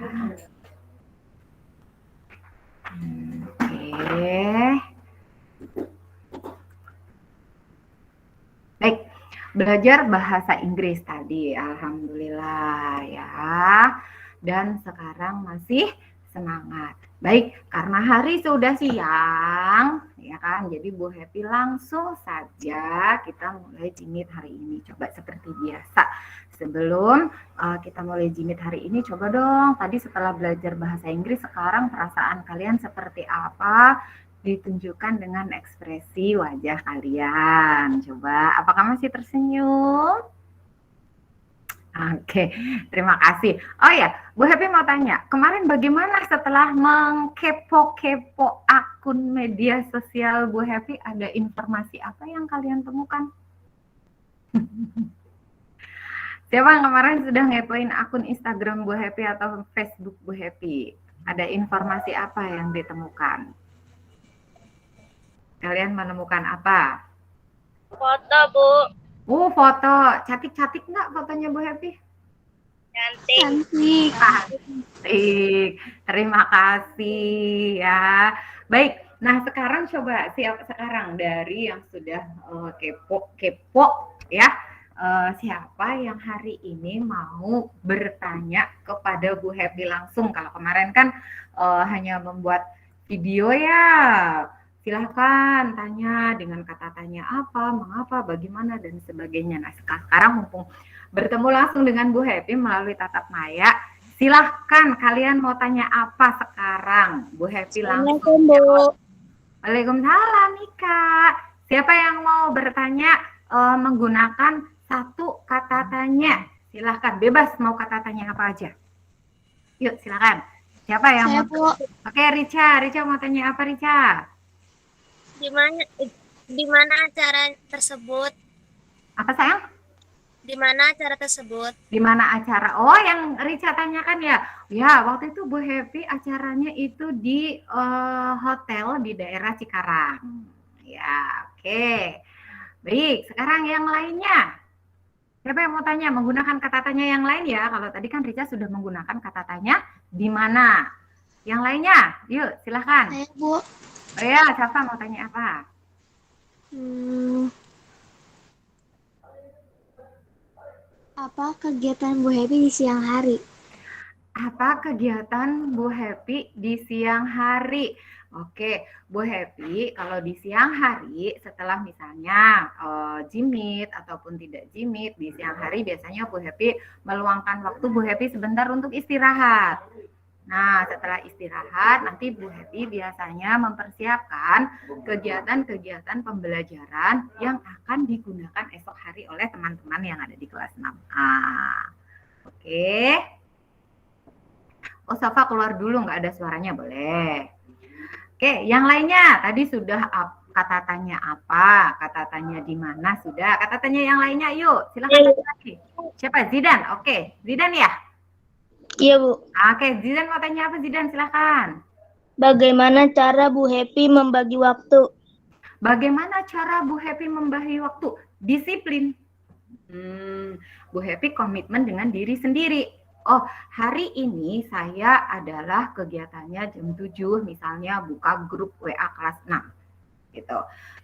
Oke. Baik, belajar bahasa Inggris tadi, alhamdulillah ya. Dan sekarang masih semangat. Baik, karena hari sudah siang, ya kan? Jadi Bu Happy langsung saja kita mulai jimit hari ini. Coba seperti biasa. Sebelum kita mulai jimit hari ini, coba dong. Tadi setelah belajar bahasa Inggris, sekarang perasaan kalian seperti apa? Ditunjukkan dengan ekspresi wajah kalian. Coba, apakah masih tersenyum? Oke, terima kasih. Oh ya, Bu Happy mau tanya, kemarin bagaimana setelah mengkepo-kepo akun media sosial Bu Happy, ada informasi apa yang kalian temukan? Siapa yang kemarin sudah ngepoin akun Instagram Bu Happy atau Facebook Bu Happy? Ada informasi apa yang ditemukan? Kalian menemukan apa? Foto, Bu. Foto. Cantik-cantik nggak fotonya Bu Happy? Cantik. Cantik. Terima kasih ya. Baik. Nah, sekarang coba sekarang dari yang sudah kepo ya. Siapa yang hari ini mau bertanya kepada Bu Happy langsung? Kalau kemarin kan hanya membuat video ya. Silahkan tanya dengan kata tanya apa, mengapa, bagaimana, dan sebagainya. Nah, sekarang mumpung bertemu langsung dengan Bu Happy melalui tatap maya, silahkan kalian mau tanya apa sekarang? Bu Happy langsung. Bu. Waalaikumsalam, Ika. Siapa yang mau bertanya menggunakan satu kata tanya? Silahkan, bebas mau kata tanya apa aja. Yuk, silahkan. Siapa yang Saya, mau? Bu. Oke, Rica mau tanya apa, Rica? Di mana acara tersebut? Apa sayang? Di mana acara tersebut? Di mana acara? Oh, yang Rica tanyakan ya. Ya, waktu itu Bu Happy acaranya itu di hotel di daerah Cikarang. Ya, oke. Baik, sekarang yang lainnya. Siapa yang mau tanya menggunakan kata tanya yang lain ya? Kalau tadi kan Rica sudah menggunakan kata tanya di mana. Yang lainnya, yuk silahkan. Saya, Bu. Oh ya, siapa mau tanya apa? Apa kegiatan Bu Happy di siang hari? Apa kegiatan Bu Happy di siang hari? Oke, Bu Happy kalau di siang hari setelah misalnya jimit ataupun tidak jimit, di siang hari biasanya Bu Happy meluangkan waktu Bu Happy sebentar untuk istirahat. Nah, setelah istirahat, nanti Bu Happy biasanya mempersiapkan kegiatan-kegiatan pembelajaran yang akan digunakan esok hari oleh teman-teman yang ada di kelas 6A. Oke. Oh, Safa keluar dulu, nggak ada suaranya, boleh. Oke, yang lainnya, tadi sudah kata tanya apa, kata tanya di mana, sudah. Kata tanya yang lainnya, yuk, silakan lagi. Siapa? Zidan, oke. Zidan ya? Iya, Bu. Oke, Zidan mau tanya apa, Zidan? Silakan. Bagaimana cara Bu Happy membagi waktu? Bagaimana cara Bu Happy membagi waktu? Disiplin. Bu Happy komitmen dengan diri sendiri. Oh, hari ini saya adalah kegiatannya jam 7, misalnya buka grup WA kelas 6. Gitu.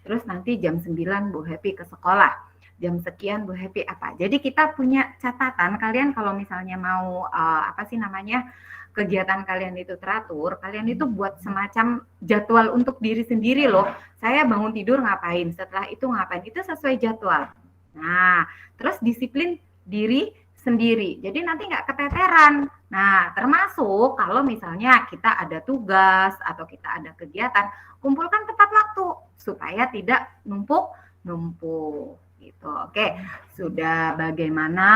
Terus nanti jam 9 Bu Happy ke sekolah. Jam sekian Bu Happy apa. Jadi kita punya catatan, kalian kalau misalnya mau kegiatan kalian itu teratur, kalian itu buat semacam jadwal untuk diri sendiri loh. Saya bangun tidur ngapain, setelah itu ngapain, itu sesuai jadwal. Nah, terus disiplin diri sendiri. Jadi nanti nggak keteteran. Nah, termasuk kalau misalnya kita ada tugas atau kita ada kegiatan, kumpulkan tepat waktu supaya tidak numpuk-numpuk. Gitu. Oke, sudah bagaimana?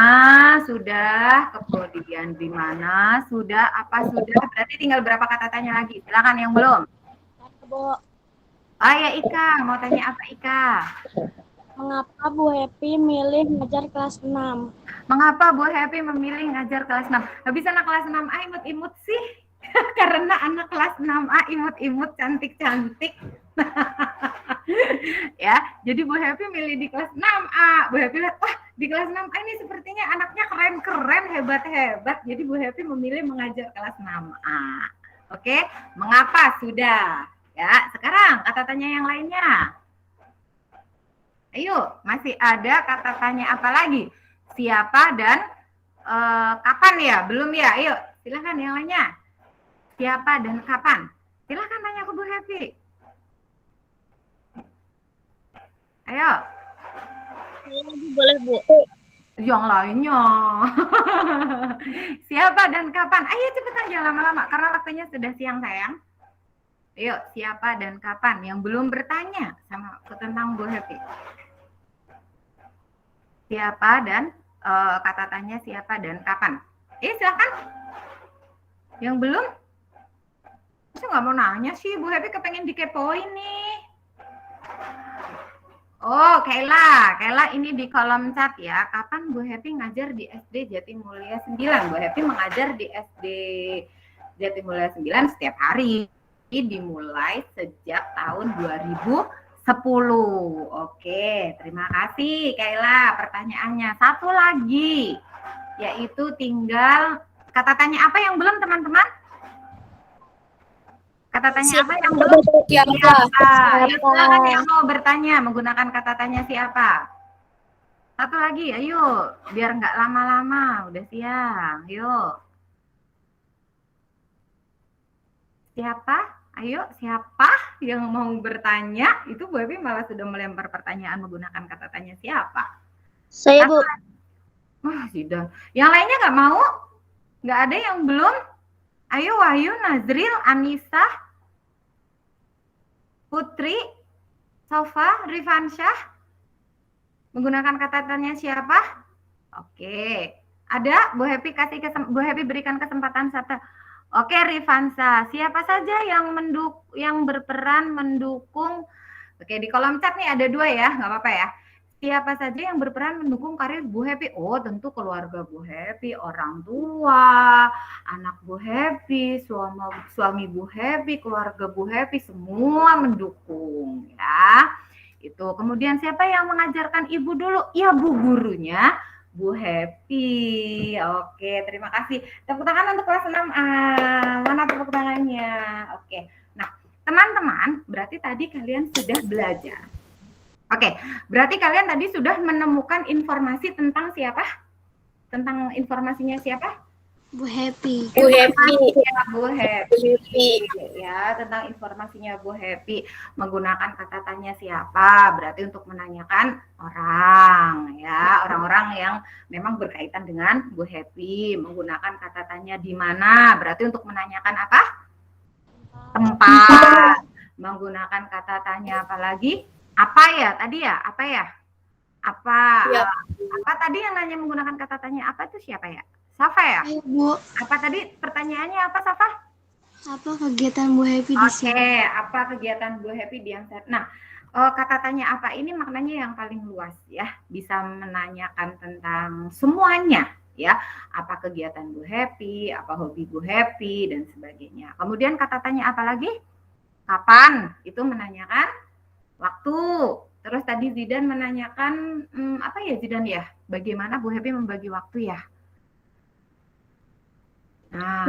Sudah, kemudian di mana? Sudah, apa sudah? Berarti tinggal berapa kata tanya lagi? Silakan yang belum. Bu. Oh ya, Ika, mau tanya apa Ika? Mengapa Bu Happy milih ngajar kelas 6? Mengapa Bu Happy memilih ngajar kelas 6? Habis anak kelas 6A imut-imut sih? Karena anak kelas 6A imut-imut, cantik-cantik. Ya, jadi Bu Happy milih di kelas 6A. Bu Happy lihat, wah Di kelas 6A ini sepertinya anaknya keren-keren, hebat-hebat. Jadi Bu Happy memilih mengajar kelas 6A. Oke, mengapa sudah? Ya, sekarang kata tanya yang lainnya. Ayo, masih ada kata tanya apa lagi? Siapa dan kapan ya? Belum ya? Ayo, silakan yang lainnya. Siapa dan kapan? Silakan tanya ke Bu Happy. Ayo. Boleh, Bu. Yang lainnya. Siapa dan kapan? Ayo cepetan, jangan lama-lama karena waktunya sudah siang sayang. Ayo, siapa dan kapan? Yang belum bertanya sama tentang Bu Happy. Siapa dan kata tanya siapa dan kapan? Silakan. Yang belum? Saya nggak mau nanya sih, Bu Happy kepengen dikepoin nih. Oh, Kaila ini di kolom chat ya. Kapan Bu Happy ngajar di SD Jatimulya 9? Bu Happy mengajar di SD Jatimulya 9 setiap hari. Dimulai sejak tahun 2010. Oke, terima kasih Kaila pertanyaannya. Satu lagi, yaitu tinggal kata tanya apa yang belum teman-teman? Kata tanya apa yang belum? Siapa? Ayo silakan yang mau bertanya menggunakan kata tanya siapa? Satu lagi, ayo biar nggak lama-lama, udah siang. Yuk. Siapa? Ayo, siapa yang mau bertanya? Itu Bu Happy malah sudah melempar pertanyaan menggunakan kata tanya siapa? Saya, Bu. Wah, sudah. Yang lainnya nggak mau? Nggak ada yang belum? Ayo, Wahyu, Nazril, Anissa, Putri, Sofa, Rifansyah, menggunakan kata tanya siapa? Oke, ada Bu Happy Bu Happy berikan kesempatan satu. Oke, Rifansa, siapa saja yang berperan mendukung? Oke, di kolom chat nih ada 2 ya, nggak apa-apa ya. Siapa saja yang berperan mendukung karir Bu Happy? Oh, tentu keluarga Bu Happy, orang tua, anak Bu Happy, suami Bu Happy, keluarga Bu Happy, semua mendukung ya. Itu. Kemudian siapa yang mengajarkan Ibu dulu? Ya, Bu gurunya Bu Happy. Oke, terima kasih. Tepuk tangan untuk kelas 6A. Mana tepuk tangannya? Oke. Nah, teman-teman, berarti tadi kalian sudah belajar. Oke, berarti kalian tadi sudah menemukan informasi tentang siapa? Tentang informasinya siapa? Bu Happy. Bu Happy. Ya, Bu Happy. Ya, tentang informasinya Bu Happy. Menggunakan kata tanya siapa? Berarti untuk menanyakan orang, ya, orang-orang yang memang berkaitan dengan Bu Happy. Menggunakan kata tanya di mana? Berarti untuk menanyakan apa? Tempat. Menggunakan kata tanya apa lagi? Apa ya tadi ya? Apa ya? Apa? Ya. Apa tadi yang nanya menggunakan kata tanya apa itu siapa ya? Safa ya? Ayo, Bu. Apa tadi pertanyaannya apa, Safa? Apa kegiatan Bu Happy di siang? Oke, apa kegiatan Bu Happy di siang? Nah, kata tanya apa ini maknanya yang paling luas ya. Bisa menanyakan tentang semuanya ya. Apa kegiatan Bu Happy, apa hobi Bu Happy dan sebagainya. Kemudian kata tanya apa lagi? Kapan? Itu menanyakan waktu. Terus tadi Zidan menanyakan apa ya Zidan ya? Bagaimana Bu Happy membagi waktu ya? Nah,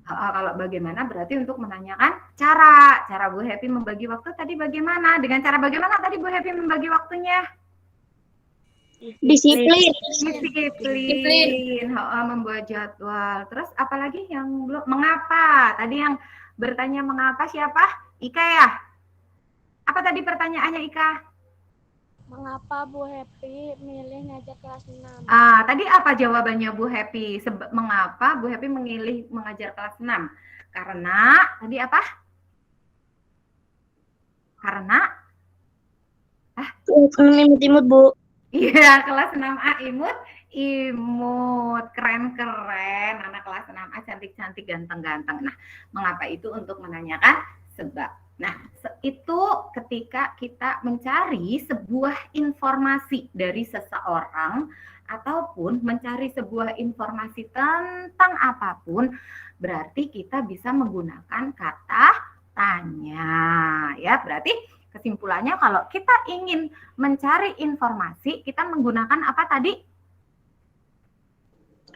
kalau bagaimana berarti untuk menanyakan cara Bu Happy membagi waktu tadi bagaimana? Dengan cara bagaimana tadi Bu Happy membagi waktunya? Disiplin. Membuat jadwal. Terus apalagi yang belum? Mengapa? Tadi yang bertanya mengapa siapa? Ika ya? Apa tadi pertanyaannya Ika? Mengapa Bu Happy milih ngajar kelas 6? Tadi apa jawabannya Bu Happy? Mengapa Bu Happy memilih mengajar kelas 6? Karena tadi apa? Karena imut, Bu. Iya, kelas 6A imut. Keren-keren. Anak kelas 6A cantik-cantik, ganteng-ganteng. Nah, mengapa itu untuk menanyakan sebab? Nah, itu ketika kita mencari sebuah informasi dari seseorang ataupun mencari sebuah informasi tentang apapun, berarti kita bisa menggunakan kata tanya. Ya, berarti kesimpulannya kalau kita ingin mencari informasi, kita menggunakan apa tadi?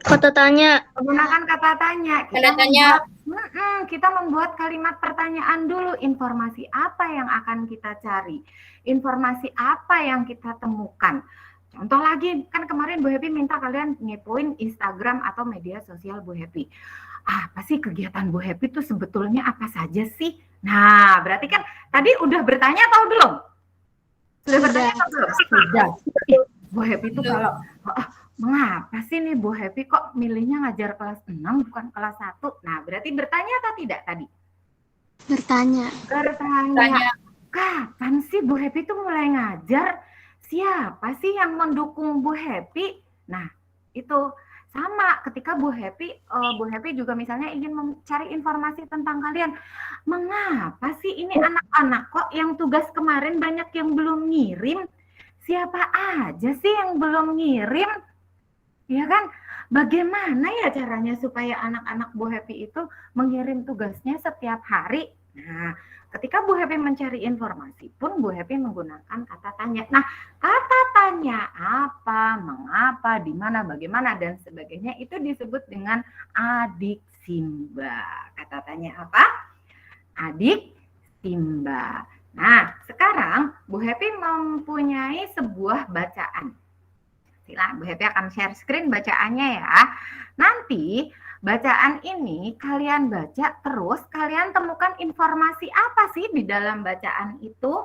Kata tanya. Menggunakan kata tanya. Kita membuat kalimat pertanyaan dulu. Informasi apa yang akan kita cari? Informasi apa yang kita temukan? Contoh lagi, kan kemarin Bu Happy minta kalian ngepoin Instagram atau media sosial Bu Happy. Apa sih kegiatan Bu Happy itu sebetulnya apa saja sih? Nah, berarti kan tadi udah bertanya atau belum? Sudah bertanya atau belum? Sudah. Bu Happy itu kalau mengapa sih nih Bu Happy kok milihnya ngajar kelas 6 bukan kelas 1? Nah, berarti bertanya atau tidak tadi? Bertanya. Kapan sih Bu Happy itu mulai ngajar? Siapa sih yang mendukung Bu Happy? Nah, itu sama ketika Bu Happy juga misalnya ingin mencari informasi tentang kalian. Mengapa sih ini anak-anak kok yang tugas kemarin banyak yang belum ngirim? Siapa aja sih yang belum ngirim? Ya kan? Bagaimana ya caranya supaya anak-anak Bu Happy itu mengirim tugasnya setiap hari? Nah, ketika Bu Happy mencari informasi pun Bu Happy menggunakan kata tanya. Nah, kata tanya apa, mengapa, di mana, bagaimana, dan sebagainya itu disebut dengan adik Simba. Kata tanya apa? Adik Simba. Nah, sekarang Bu Happy mempunyai sebuah bacaan. Silakan Bu Happy akan share screen bacaannya ya. Nanti bacaan ini kalian baca terus, kalian temukan informasi apa sih di dalam bacaan itu?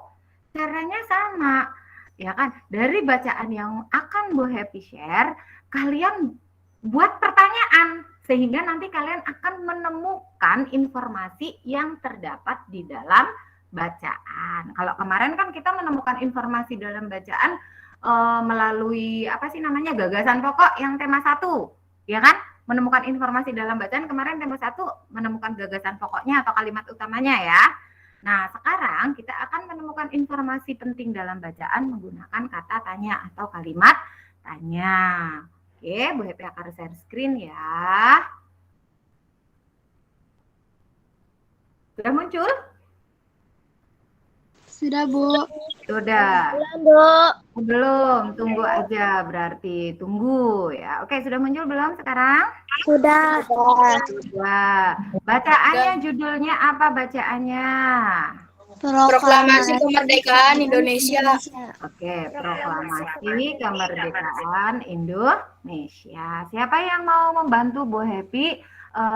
Caranya sama, ya kan? Dari bacaan yang akan Bu Happy share, kalian buat pertanyaan sehingga nanti kalian akan menemukan informasi yang terdapat di dalam bacaan. Kalau kemarin kan kita menemukan informasi dalam bacaan melalui apa sih namanya gagasan pokok yang tema 1, ya kan? Menemukan informasi dalam bacaan kemarin tema 1 menemukan gagasan pokoknya atau kalimat utamanya ya. Nah, sekarang kita akan menemukan informasi penting dalam bacaan menggunakan kata tanya atau kalimat tanya. Oke, Bu Happy akan share screen ya. Sudah muncul? Sudah, Bu. Sudah. Belum, Bu. Belum, tunggu aja berarti. Tunggu ya. Oke, sudah muncul belum sekarang? Sudah. Sudah. Bacaannya judulnya apa bacaannya? Proklamasi Kemerdekaan Indonesia. Oke, Proklamasi Kemerdekaan Indonesia. Siapa yang mau membantu Bu Happy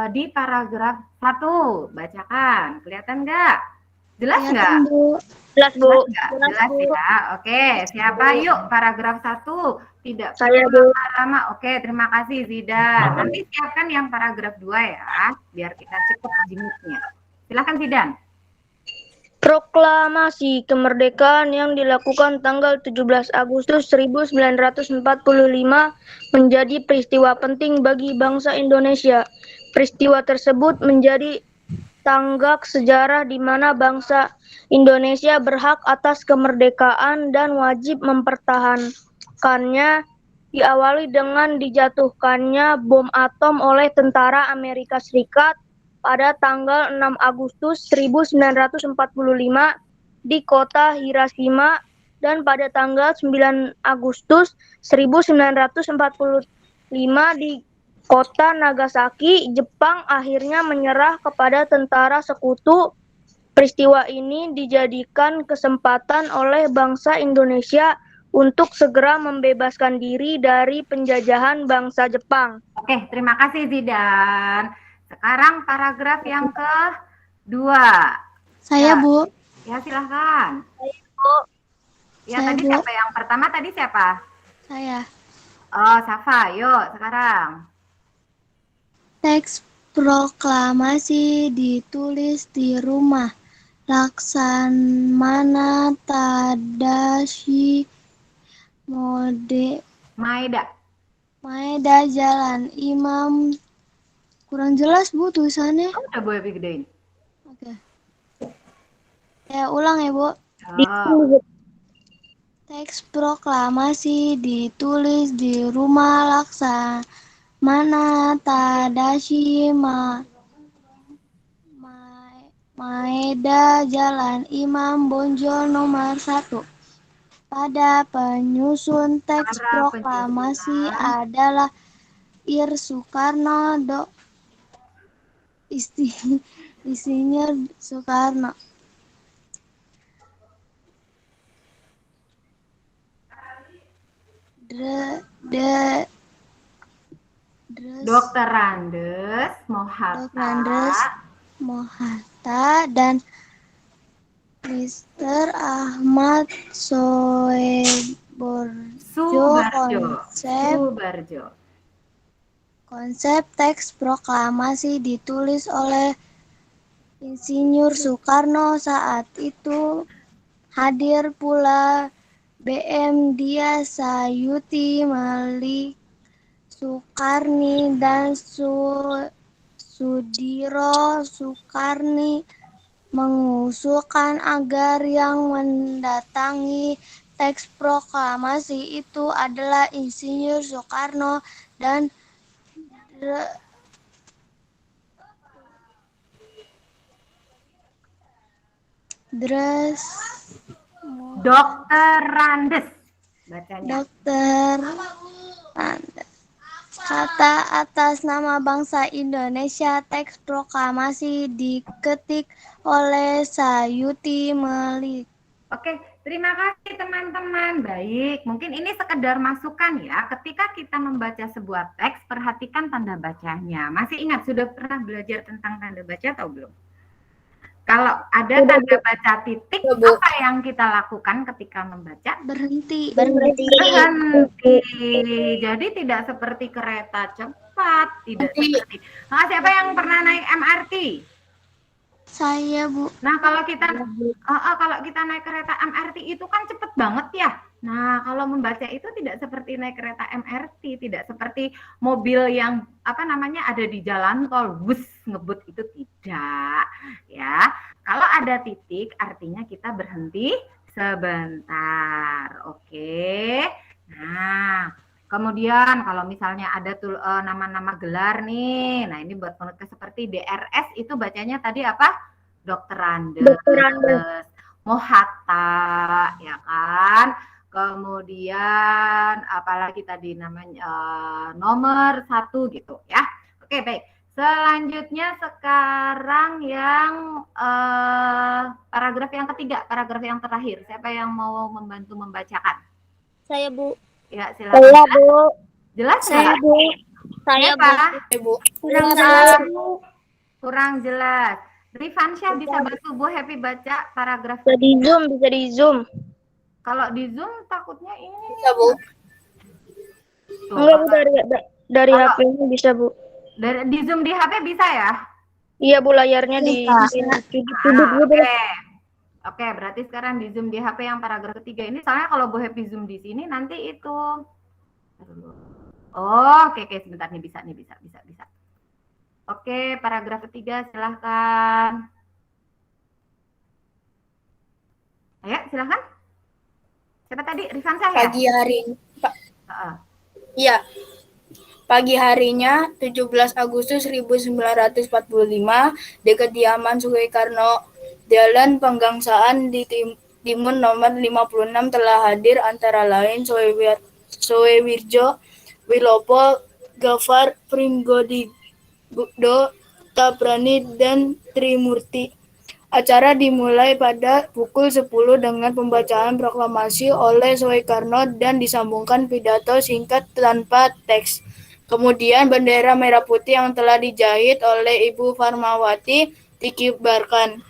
di paragraf 1? Bacakan. Kelihatan nggak? Jelas nggak? Jelas, Bu. Jelas ya. Oke, siapa yuk paragraf 1? Tidak Saya, perlu Bu. lama. Oke, terima kasih Zidan. Nanti siapkan yang paragraf 2 ya, biar kita cepat jenguknya. Silakan Zidan. Proklamasi kemerdekaan yang dilakukan tanggal 17 Agustus 1945 menjadi peristiwa penting bagi bangsa Indonesia. Peristiwa tersebut menjadi tanggak sejarah di mana bangsa Indonesia berhak atas kemerdekaan dan wajib mempertahankannya, diawali dengan dijatuhkannya bom atom oleh tentara Amerika Serikat pada tanggal 6 Agustus 1945 di kota Hiroshima dan pada tanggal 9 Agustus 1945 di kota Nagasaki. Jepang akhirnya menyerah kepada tentara sekutu. Peristiwa ini dijadikan kesempatan oleh bangsa Indonesia untuk segera membebaskan diri dari penjajahan bangsa Jepang. Oke, terima kasih Zidan. Sekarang paragraf yang ke-2. Saya, Ya. Bu. Ya, silahkan. Ya, Saya, tadi Bu. siapa yang pertama? Tadi siapa? Saya. Oh, Safa. Yuk, sekarang. Teks proklamasi ditulis di rumah Laksamana Tadashi Maeda. Jalan Imam. Kurang jelas, Bu, tulisannya. Udah Bu Happy gedein. Oke. Ya, ulang ya, Bu. Oh. Teks proklamasi ditulis di rumah Laksamana Tadashi Maeda Jalan Imam Bonjol nomor 1. Pada penyusun teks proklamasi adalah Ir Soekarno, Insinyur Soekarno. Dr. Andes Mohatta dan Mr. Ahmad Subarjo. Konsep teks proklamasi ditulis oleh Insinyur Soekarno. Saat itu hadir pula BM Dia Sayuti, Malik Soekarni, dan Sudiro Soekarni mengusulkan agar yang mendatangi teks proklamasi itu adalah Insinyur Soekarno dan Dr. Andes bacanya. Dr. Andes. Kata atas nama bangsa Indonesia, teks proklamasi diketik oleh Sayuti Melik. Oke, terima kasih teman-teman. Baik, mungkin ini sekedar masukan ya. Ketika kita membaca sebuah teks, perhatikan tanda bacanya. Masih ingat, sudah pernah belajar tentang tanda baca atau belum? Kalau ada tanda baca titik, apa yang kita lakukan ketika membaca? Berhenti. Jadi tidak seperti kereta cepat, tidak seperti. Nah, siapa yang pernah naik MRT? Saya, Bu. Nah, kalau kita naik kereta MRT itu kan cepet banget ya. Nah, kalau membaca itu tidak seperti naik kereta MRT, tidak seperti mobil yang ada di jalan tol, bus ngebut, itu tidak. Ya, kalau ada titik artinya kita berhenti sebentar. Oke. Nah, kemudian kalau misalnya ada nama-nama gelar nih. Nah, ini buat penekes seperti DRS itu bacanya tadi apa? Dr. Andes, Mohatta, ya kan? Kemudian apalagi tadi namanya nomor 1 gitu ya. Oke, baik. Selanjutnya sekarang yang paragraf yang ketiga, paragraf yang terakhir. Siapa yang mau membantu membacakan? Saya, Bu. Ya, silakan. Saya, Bu. Jelas? Saya, Bu. Saya, Bu. Kurang jelas. Rifansyah bisa bantu Bu Happy baca paragraf Bisa di zoom. Kalau di Zoom takutnya ini. Bisa, Bu. Enggak, Bu, dari HP-nya bisa, Bu. Di Zoom di HP bisa ya? Iya, Bu, layarnya di sudut. Oke, berarti sekarang di Zoom di HP yang paragraf ketiga ini, soalnya kalau Bu Happy Zoom di sini nanti itu. Oke, sebentar nih bisa. Oke, paragraf ketiga silahkan. Ayo, silahkan. Siapa tadi? Rifansyah ya? Iya. Pagi harinya 17 Agustus 1945 di kediaman Soekarno, Jalan Penggangsaan di Timun nomor 56 telah hadir antara lain Soewirjo Wilopo, Gafar Pringgodigdo, Tabrani, dan Trimurti. Acara dimulai pada pukul 10 dengan pembacaan proklamasi oleh Soekarno dan disambungkan pidato singkat tanpa teks. Kemudian bendera merah putih yang telah dijahit oleh Ibu Fatmawati dikibarkan.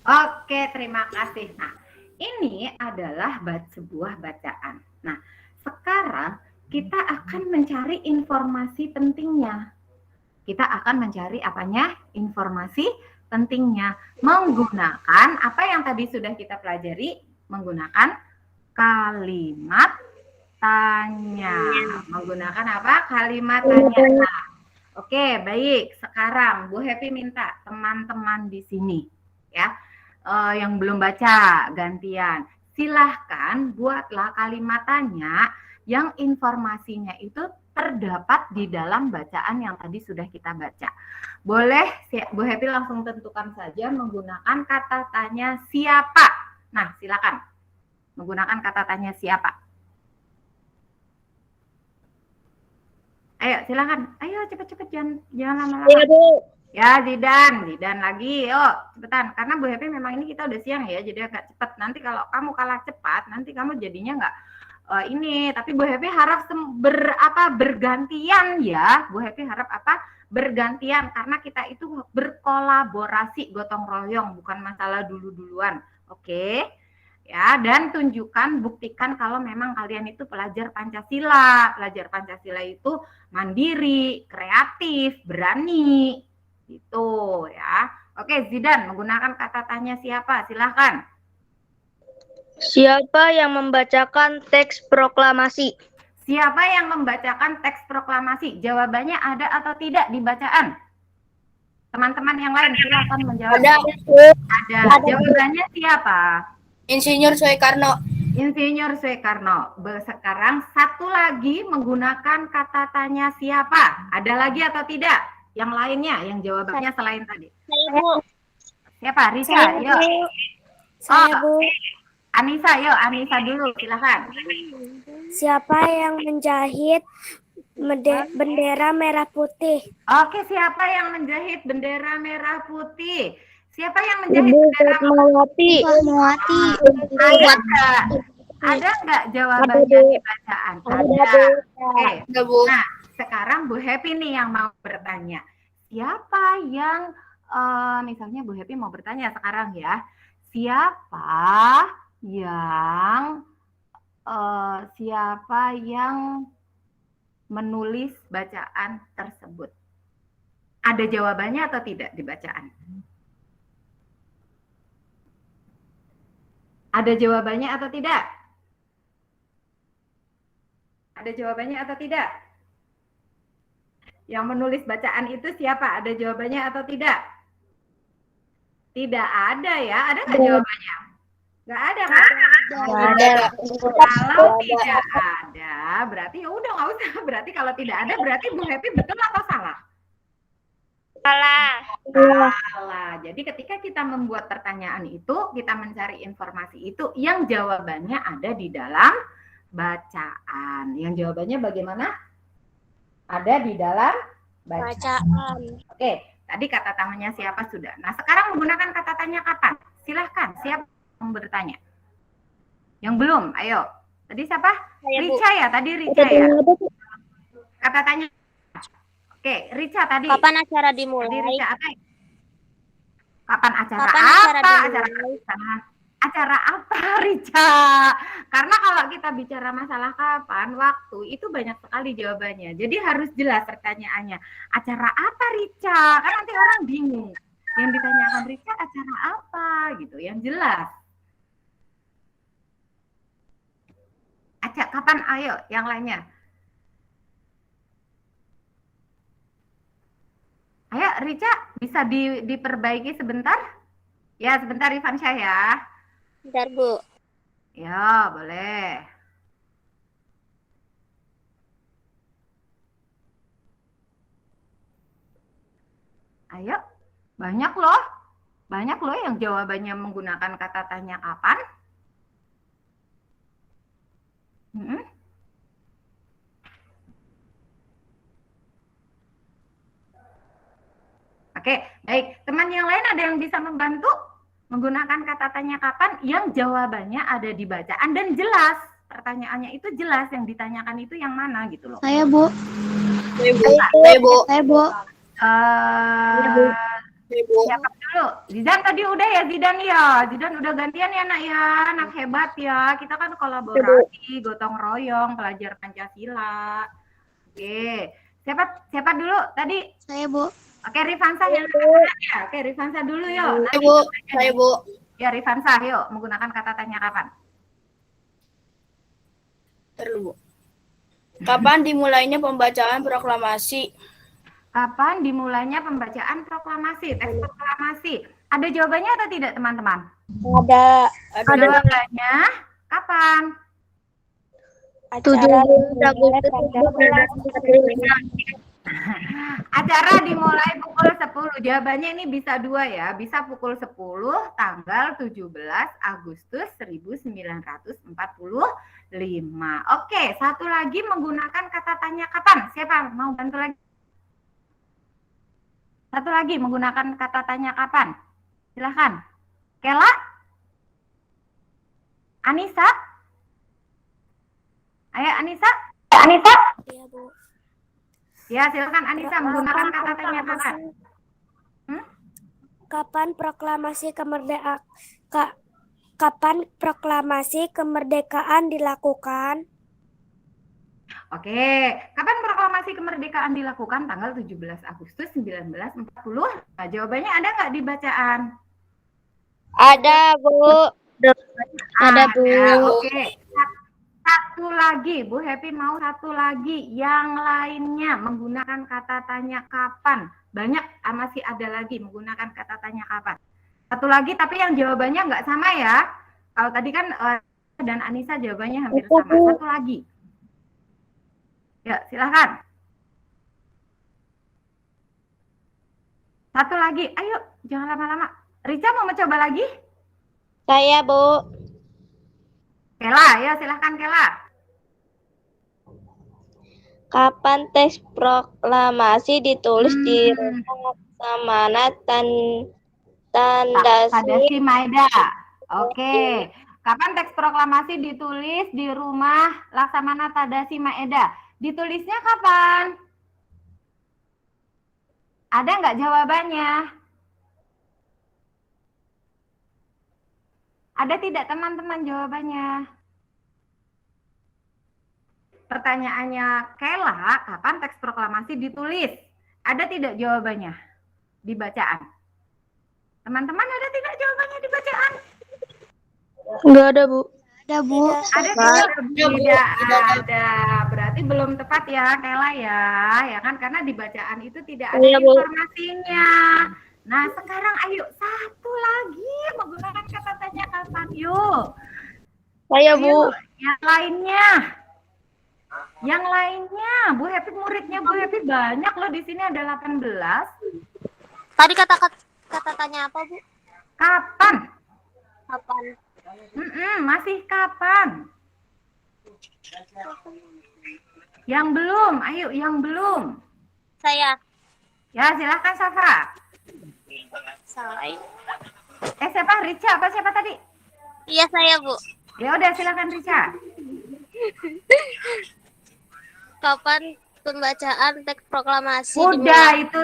Oke, terima kasih. Nah, ini adalah sebuah bacaan. Nah, sekarang kita akan mencari informasi pentingnya. Kita akan mencari apanya? Informasi pentingnya. Menggunakan apa yang tadi sudah kita pelajari, menggunakan kalimat tanya. Menggunakan apa? Kalimat tanya. Nah, oke, baik. Sekarang Bu Happy minta teman-teman di sini ya, yang belum baca gantian. Silahkan buatlah kalimat tanya yang informasinya itu terdapat di dalam bacaan yang tadi sudah kita baca. Boleh Bu Happy langsung tentukan saja menggunakan kata tanya siapa. Nah, silakan menggunakan kata tanya siapa. Ayo silakan. Ayo cepet-cepet, jangan lama-lama. Iya, Bu. Ya, Zidan lagi. Yuk, cepetan. Karena Bu Happy memang ini kita udah siang ya, jadi agak cepet. Nanti kalau kamu kalah cepat, nanti kamu jadinya nggak ini. Tapi Bu Happy harap bergantian ya. Bu Happy harap bergantian, karena kita itu berkolaborasi, gotong royong, bukan masalah dulu-duluan. Oke? Ya, dan tunjukkan, buktikan kalau memang kalian itu pelajar Pancasila. Pelajar Pancasila itu mandiri, kreatif, berani. Gitu ya. Oke, Zidan menggunakan kata tanya siapa? Silahkan. Siapa yang membacakan teks proklamasi? Siapa yang membacakan teks proklamasi? Jawabannya ada atau tidak di bacaan? Teman-teman yang lain silakan menjawab. Ada. Jawabannya siapa? Insinyur Soekarno. Insinyur Soekarno. Sekarang satu lagi menggunakan kata tanya siapa? Ada lagi atau tidak? Yang lainnya, yang jawabannya selain tadi. Saya, Bu. Siapa? Rika, yuk. Saya, Bu. Anissa, yuk. Anissa dulu, silahkan. Siapa yang menjahit bendera merah putih? Oke, siapa yang menjahit bendera merah putih? Siapa yang menjahit Ibu bendera Fatmawati. Fatmawati. Ada nggak jawabannya di bacaan? Ada. Oke. Ada, Bu. Nah, sekarang Bu Happy nih yang mau bertanya. Siapa yang, misalnya Bu Happy mau bertanya sekarang ya. Siapa yang menulis bacaan tersebut? Ada jawabannya atau tidak di bacaan? Ada jawabannya atau tidak? Ada jawabannya atau tidak? Yang menulis bacaan itu siapa? Ada jawabannya atau tidak? Tidak ada ya. Ada nggak jawabannya? Nggak ada kan? Ada. Kalau tidak ada, berarti ya udah nggak usah. Berarti kalau tidak ada, berarti Bu Happy betul atau salah? Salah. Jadi ketika kita membuat pertanyaan itu, kita mencari informasi itu, yang jawabannya ada di dalam bacaan. Yang jawabannya bagaimana? Ada di dalam bacaan. Oke, tadi kata tanya siapa sudah. Nah, sekarang menggunakan kata tanya kapan? Silahkan, siapa yang bertanya? Yang belum, ayo. Tadi siapa? Rica ya, tadi Rica ya. Kata tanya. Oke, Rica tadi. Kapan acara dimulai? Tadi Rica apa? Kapan acara acara apa, Rica? Karena kalau kita bicara masalah kapan, waktu, itu banyak sekali jawabannya. Jadi harus jelas pertanyaannya. Acara apa, Rica? Kan nanti orang bingung. Yang ditanyakan Rica acara apa gitu, yang jelas. Kapan? Ayo, yang lainnya. Ayo, Rica, bisa diperbaiki sebentar? Ya, sebentar Ivansyah ya. Bentar, Bu. Ya, boleh. Ayo, banyak loh. Banyak loh yang jawabannya menggunakan kata tanya kapan. Oke, baik. Teman yang lain ada yang bisa membantu menggunakan kata tanya kapan yang jawabannya ada di bacaan dan jelas. Pertanyaannya itu jelas, yang ditanyakan itu yang mana gitu loh. Saya, Bu. Saya, Bu. Saya, Bu. Siapa dulu? Zidan tadi udah ya, Zidan ya. Zidan udah gantian ya, Nak ya. Anak hebat ya. Kita kan kolaborasi, gotong royong, pelajar Pancasila. Oke. Siapa dulu tadi? Saya, Bu. Oke, Rifansa yang ya. Oke, Rifansa dulu yuk. Saya, Bu. Ya, Rifansa, yuk menggunakan kata tanya kapan? Perlu, Bu. Kapan dimulainya pembacaan proklamasi? Kapan dimulainya pembacaan proklamasi, teks proklamasi? Ada jawabannya atau tidak, teman-teman? Ada. Jawabannya kapan? 17 Agustus 1945. Acara dimulai pukul 10. Jawabannya ini bisa dua ya. Bisa pukul 10 tanggal 17 Agustus 1945 Oke, satu lagi menggunakan kata tanya kapan? Siapa mau bantu lagi? Satu lagi menggunakan kata tanya kapan? Silahkan. Kela? Anissa? Ayo Anissa? Anissa? Iya, Bu. Ya, silakan Anissa menggunakan kata tanya kapan. Kapan proklamasi kemerdekaan dilakukan? Oke, kapan proklamasi kemerdekaan dilakukan? Tanggal 17 Agustus 1940. Nah, jawabannya ada nggak di bacaan? Ada, Bu. Ada, Bu. Oke. Satu lagi, Bu Happy mau satu lagi. Yang lainnya menggunakan kata tanya kapan. Banyak, masih ada lagi menggunakan kata tanya kapan. Satu lagi, tapi yang jawabannya nggak sama ya. Kalau tadi kan dan Anissa jawabannya hampir sama. Satu lagi. Ya, silahkan. Satu lagi. Ayo, jangan lama-lama. Rica mau mencoba lagi? Saya, Bu. Kela, ya silahkan Kela. Kapan teks proklamasi ditulis di rumah Laksamana Tadasi Maeda. Oke. Kapan teks proklamasi ditulis di rumah Laksamana Tadasi Maeda? Ditulisnya kapan? Ada nggak jawabannya? Ada tidak teman-teman jawabannya? Pertanyaannya Kela, kapan teks proklamasi ditulis? Ada tidak jawabannya di bacaan? Teman-teman ada tidak jawabannya di bacaan? Enggak ada, Bu. Ada, Bu. Ada tidak ada. Berarti belum tepat ya Kela ya. Ya kan karena di bacaan itu tidak ada informasinya. Nah, sekarang ayo satu lagi menggunakan kata tanya kapan yuk. Saya, Bu. Yang lainnya. Yang lainnya, Bu Happy muridnya Bu Happy banyak loh, di sini ada 18. Tadi kata tanya apa, Bu? Kapan? Kapan? Masih kapan? Yang belum, ayo yang belum. Saya. Ya, silakan Safra. Saya. Siapa? Rica apa siapa tadi? Iya, saya, Bu. Ya udah silakan Rica. Kapan pembacaan teks proklamasi? Udah itu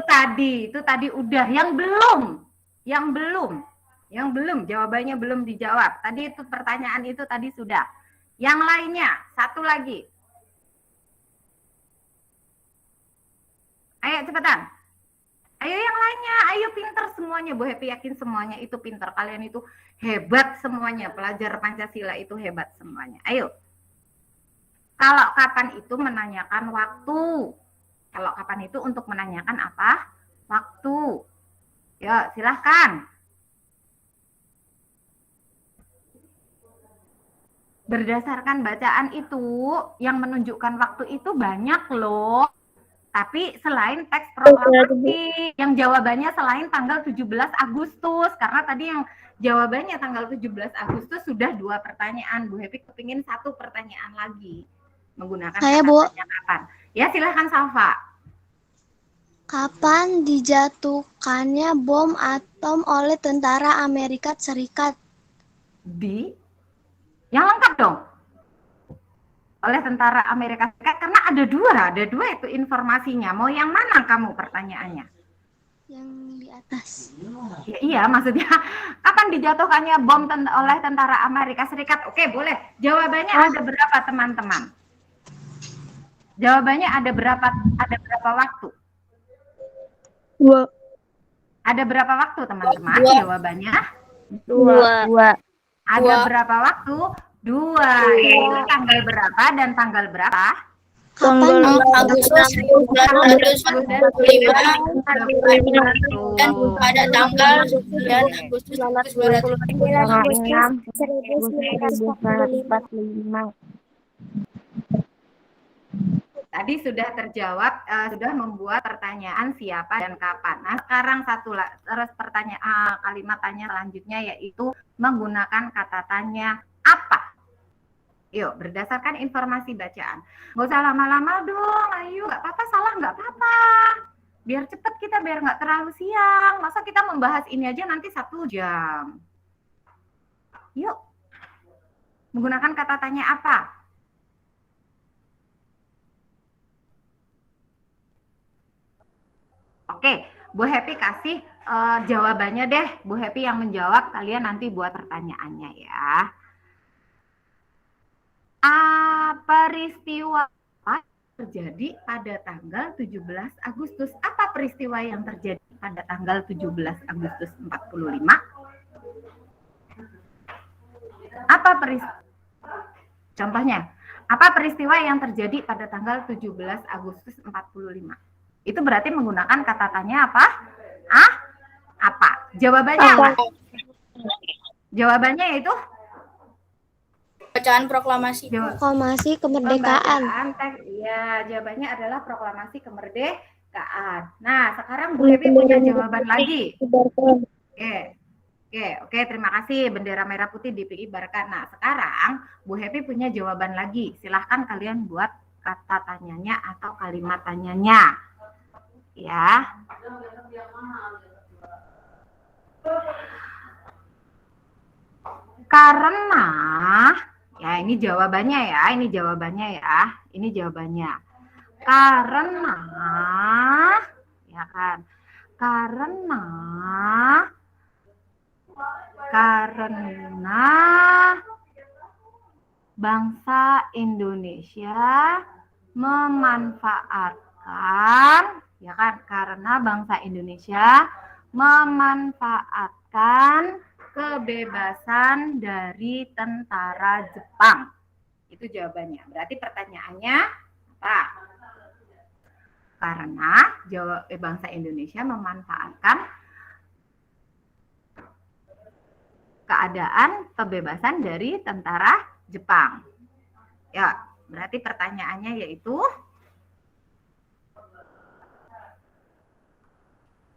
tadi udah. Yang belum jawabannya belum dijawab. Tadi itu pertanyaan itu tadi sudah. Yang lainnya satu lagi. Ayo cepetan. Ayo yang lainnya, ayo pinter semuanya. Bu Happy yakin semuanya itu pinter. Kalian itu hebat semuanya. Pelajar Pancasila itu hebat semuanya. Ayo. Kalau kapan itu menanyakan waktu. Kalau kapan itu untuk menanyakan apa? Waktu. Ya, silahkan. Berdasarkan bacaan itu, yang menunjukkan waktu itu banyak loh. Tapi selain teks proklamasi, yang jawabannya selain tanggal 17 Agustus. Karena tadi yang jawabannya tanggal 17 Agustus sudah 2 pertanyaan. Bu Happy kepingin 1 pertanyaan lagi. Menggunakan saya, Bu. Kapan. Ya, silahkan Salva. Kapan dijatuhkannya bom atom oleh tentara Amerika Serikat? Yang lengkap dong. Oleh tentara Amerika Serikat, karena ada dua itu informasinya. Mau yang mana kamu pertanyaannya? Yang di atas. Ya, iya, maksudnya kapan dijatuhkannya bom oleh tentara Amerika Serikat? Oke, boleh. Jawabannya ada berapa teman-teman? Jawabannya ada berapa waktu? 2. Ada berapa waktu teman-teman? Jawabannya 2. Ada berapa waktu? 2. Yaitu tanggal berapa dan tanggal berapa? Tanggal Agustus 1945 dan pada tanggal 9 Agustus 1945. Tadi sudah terjawab, sudah membuat pertanyaan siapa dan kapan. Nah, sekarang terus pertanyaan kalimat tanya selanjutnya yaitu menggunakan kata tanya apa. Yuk, berdasarkan informasi bacaan. Nggak usah lama-lama dong, ayo. Nggak apa-apa, salah nggak apa-apa. Biar cepet kita, biar nggak terlalu siang. Masa kita membahas ini aja nanti 1 jam. Yuk, menggunakan kata tanya apa? Oke, Bu Happy kasih jawabannya deh. Bu Happy yang menjawab, kalian nanti buat pertanyaannya ya. Peristiwa apa terjadi pada tanggal 17 Agustus? Apa peristiwa yang terjadi pada tanggal 17 Agustus 45? Apa peristiwa? Contohnya, apa peristiwa yang terjadi pada tanggal 17 Agustus 45? Itu berarti menggunakan kata tanya apa? Apa? Jawabannya apa? Jawabannya yaitu Bacaan proklamasi. Proklamasi kemerdekaan. Ya, jawabannya adalah proklamasi kemerdekaan. Nah, sekarang Bu Happy punya jawaban lagi. Oke, terima kasih. Bendera merah putih dikibarkan. Nah, sekarang Bu Happy punya jawaban lagi. Silahkan kalian buat kata tanyanya atau kalimat tanyanya. Ya. Karena, ya ini jawabannya ya, ini jawabannya ya, ini jawabannya. Karena, ya kan, karena bangsa Indonesia memanfaatkan, ya kan, karena bangsa Indonesia memanfaatkan kebebasan dari tentara Jepang. Itu jawabannya. Berarti pertanyaannya apa? Karena bangsa Indonesia memanfaatkan keadaan kebebasan dari tentara Jepang. Ya, berarti pertanyaannya yaitu,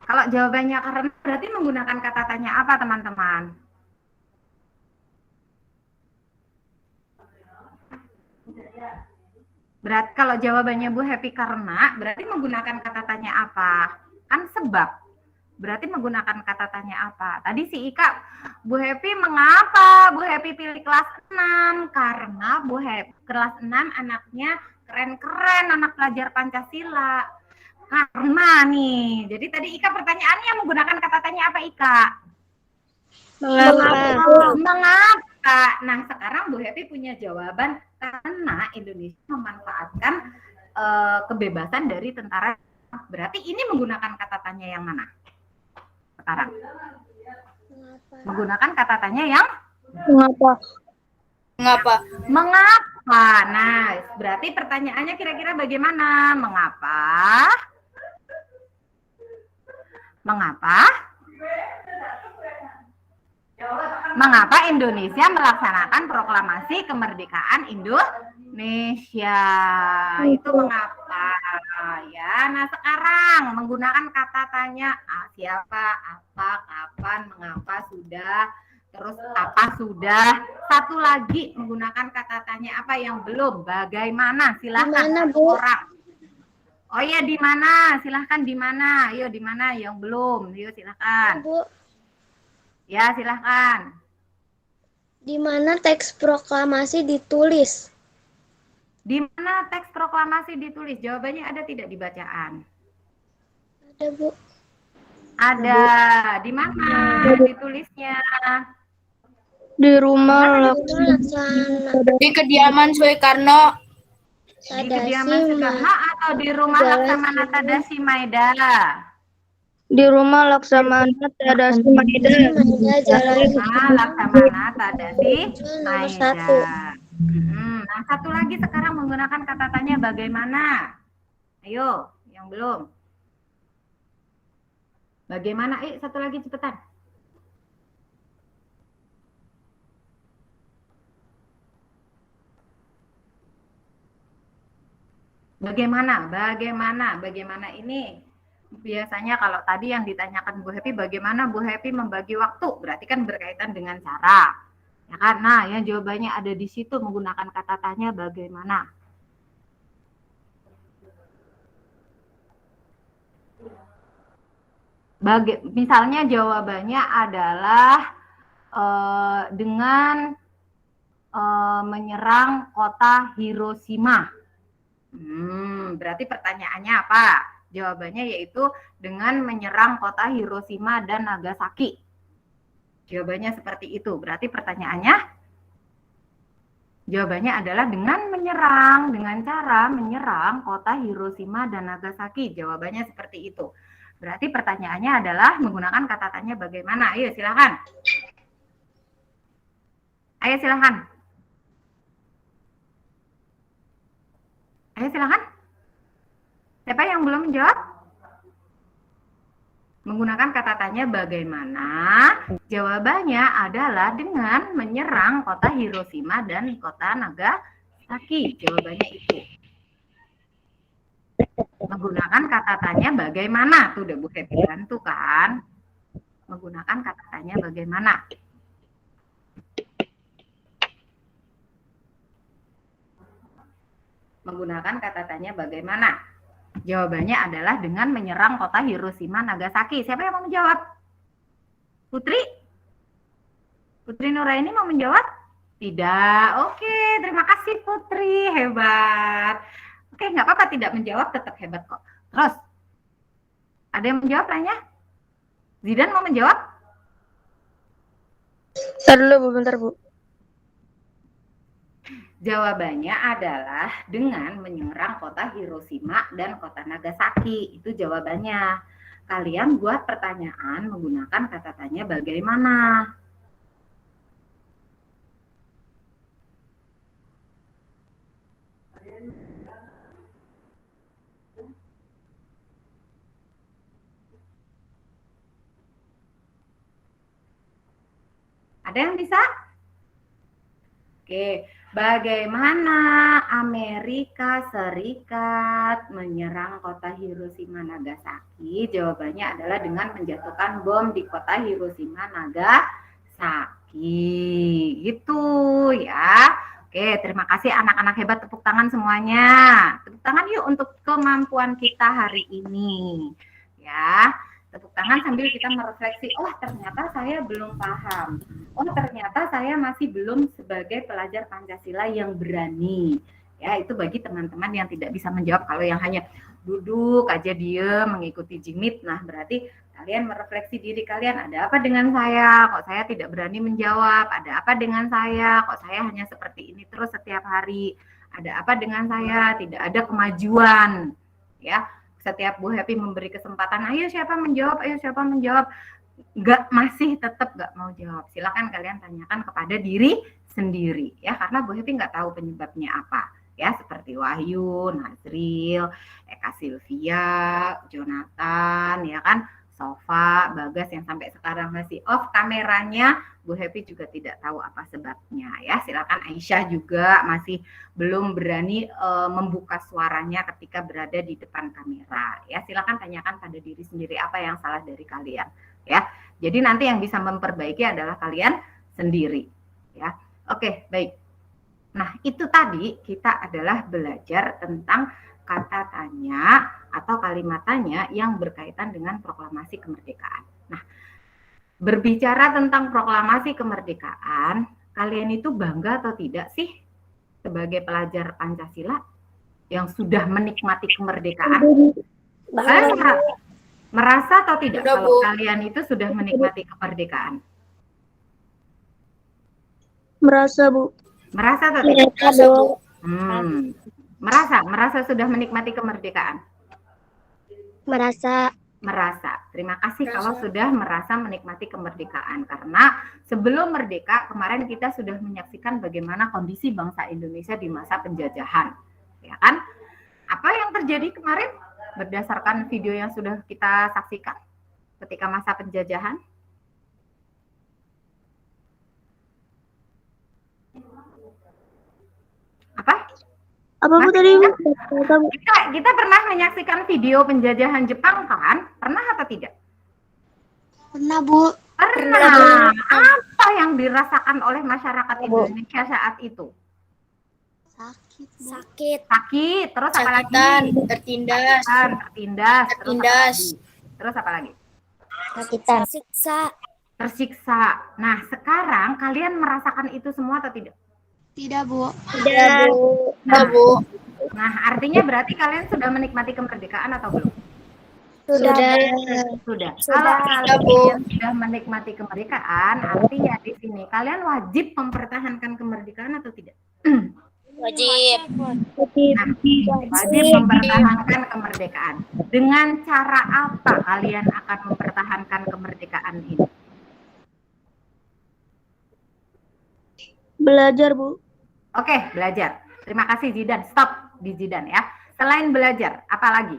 kalau jawabannya karena, berarti menggunakan kata tanya apa, teman-teman? Berarti kalau jawabannya Bu Happy karena, berarti menggunakan kata tanya apa? Kan sebab. Berarti menggunakan kata tanya apa? Tadi si Ika, Bu Happy mengapa Bu Happy pilih kelas 6? Karena Bu Happy kelas 6 anaknya keren-keren, anak pelajar Pancasila. Karena nih, jadi tadi Ika pertanyaannya menggunakan kata tanya apa, Ika? Mengapa? Nah, sekarang Bu Happy punya jawaban, karena Indonesia memanfaatkan kebebasan dari tentara. Berarti ini menggunakan kata tanya yang mana? Sekarang. Menggunakan kata tanya yang Mengapa? Mengapa? Nah, berarti pertanyaannya kira-kira bagaimana? Mengapa? Mengapa Indonesia melaksanakan proklamasi kemerdekaan Indonesia? Itu mengapa ya. Nah, sekarang menggunakan kata tanya siapa, apa, kapan, mengapa, sudah, terus apa sudah. Satu lagi menggunakan kata tanya apa yang belum, bagaimana? Silakan Dimana, Bu? orang. Oh iya, di mana? Silahkan di mana? Ayo di mana yang belum? Yuk silahkan. Bu, Ya silahkan. di mana teks proklamasi ditulis? Di mana teks proklamasi ditulis? Jawabannya ada tidak di bacaan? Ada, Bu. Ada. Di mana ditulisnya? Di rumah Di kediaman Soekarno. Di kediaman Soekarno atau di rumah Laksamana Tadashi Maeda? Di rumah Laksamana Tadashi Maeda. Laksamana Tadashi Nomor Maeda. 1. Nah, satu lagi sekarang menggunakan kata tanya bagaimana? Ayo, yang belum. Bagaimana? Satu lagi cepetan. Bagaimana ini? Biasanya kalau tadi yang ditanyakan Bu Happy, bagaimana Bu Happy membagi waktu? Berarti kan berkaitan dengan cara. Ya kan? Nah, yang jawabannya ada di situ menggunakan kata tanya bagaimana. Misalnya jawabannya adalah dengan menyerang kota Hiroshima. Berarti pertanyaannya apa? Jawabannya yaitu dengan menyerang kota Hiroshima dan Nagasaki. Jawabannya seperti itu. Berarti pertanyaannya, jawabannya adalah dengan menyerang, dengan cara menyerang kota Hiroshima dan Nagasaki. Jawabannya seperti itu. Berarti pertanyaannya adalah menggunakan kata tanya bagaimana. Ayo silakan. Ayo silakan. Ayo silakan. Siapa yang belum menjawab? Menggunakan kata tanya bagaimana? Jawabannya adalah dengan menyerang kota Hiroshima dan kota Nagasaki. Jawabannya itu. Menggunakan kata tanya bagaimana? Tuh udah Bu Happy bantu kan? Menggunakan kata tanya bagaimana? Menggunakan kata tanya bagaimana? Jawabannya adalah dengan menyerang kota Hiroshima Nagasaki. Siapa yang mau menjawab? Putri? Putri Nuraini mau menjawab? Tidak. Oke, terima kasih Putri. Hebat. Oke, nggak apa-apa tidak menjawab, tetap hebat kok. Terus, ada yang menjawab lainnya? Zidan mau menjawab? Bentar dulu Bu, bentar Bu. Jawabannya adalah dengan menyerang kota Hiroshima dan kota Nagasaki. Itu jawabannya. Kalian buat pertanyaan menggunakan kata tanya bagaimana. Ada yang bisa? Oke, bagaimana Amerika Serikat menyerang kota Hiroshima Nagasaki? Jawabannya adalah dengan menjatuhkan bom di kota Hiroshima Nagasaki. Gitu ya. Oke, terima kasih anak-anak hebat, tepuk tangan semuanya. Tepuk tangan yuk untuk kemampuan kita hari ini. Ya. Tepuk tangan sambil kita merefleksi, oh ternyata saya belum paham. Oh ternyata saya masih belum sebagai pelajar Pancasila yang berani. Ya itu bagi teman-teman yang tidak bisa menjawab. Kalau yang hanya duduk aja diem mengikuti jimit, nah berarti kalian merefleksi diri kalian, ada apa dengan saya? Kok saya tidak berani menjawab? Ada apa dengan saya? Kok saya hanya seperti ini terus setiap hari? Ada apa dengan saya? Tidak ada kemajuan. Ya. Setiap Bu Happy memberi kesempatan, ayo siapa menjawab, masih tetap nggak mau jawab. Silakan kalian tanyakan kepada diri sendiri ya, karena Bu Happy nggak tahu penyebabnya apa ya, seperti Wahyu, Nazril, Eka Sylvia, Jonathan ya kan, Sofa, Bagas yang sampai sekarang masih off kameranya, Bu Happy juga tidak tahu apa sebabnya ya. Silakan Aisyah juga masih belum berani membuka suaranya ketika berada di depan kamera ya. Silakan tanyakan pada diri sendiri apa yang salah dari kalian ya. Jadi nanti yang bisa memperbaiki adalah kalian sendiri ya. Oke, baik. Nah, itu tadi kita adalah belajar tentang kata tanya atau kalimat tanya yang berkaitan dengan proklamasi kemerdekaan. Nah, berbicara tentang proklamasi kemerdekaan, kalian itu bangga atau tidak sih sebagai pelajar Pancasila yang sudah menikmati kemerdekaan? Merasa atau tidak kalau kalian itu sudah menikmati kemerdekaan? Merasa Bu. Merasa atau tidak? Merasa sudah menikmati kemerdekaan? Merasa. Terima kasih kalau sudah merasa menikmati kemerdekaan, karena sebelum merdeka kemarin kita sudah menyaksikan bagaimana kondisi bangsa Indonesia di masa penjajahan, ya kan? Apa yang terjadi kemarin berdasarkan video yang sudah kita saksikan ketika masa penjajahan? Apa Bu tadi? Kita pernah menyaksikan video penjajahan Jepang kan? Pernah atau tidak? Pernah Bu. Pernah. Apa yang yang dirasakan oleh masyarakat Indonesia saat itu? Sakit, Bu. Sakit, terus apa lagi? Sakitan, tertindas, Tertindas, terus apa lagi? Sakitan. Tersiksa. Nah, sekarang kalian merasakan itu semua atau tidak? Tidak, Bu. Tidak, Bu. Bu. Nah, artinya berarti kalian sudah menikmati kemerdekaan atau belum? Sudah. Kalau kalian sudah menikmati kemerdekaan, artinya di sini kalian wajib mempertahankan kemerdekaan atau tidak? Wajib. Nah, wajib mempertahankan kemerdekaan. Dengan cara apa kalian akan mempertahankan kemerdekaan ini? Belajar, Bu. Oke, belajar. Terima kasih Zidan. Stop di Zidan ya. Selain belajar, apa lagi?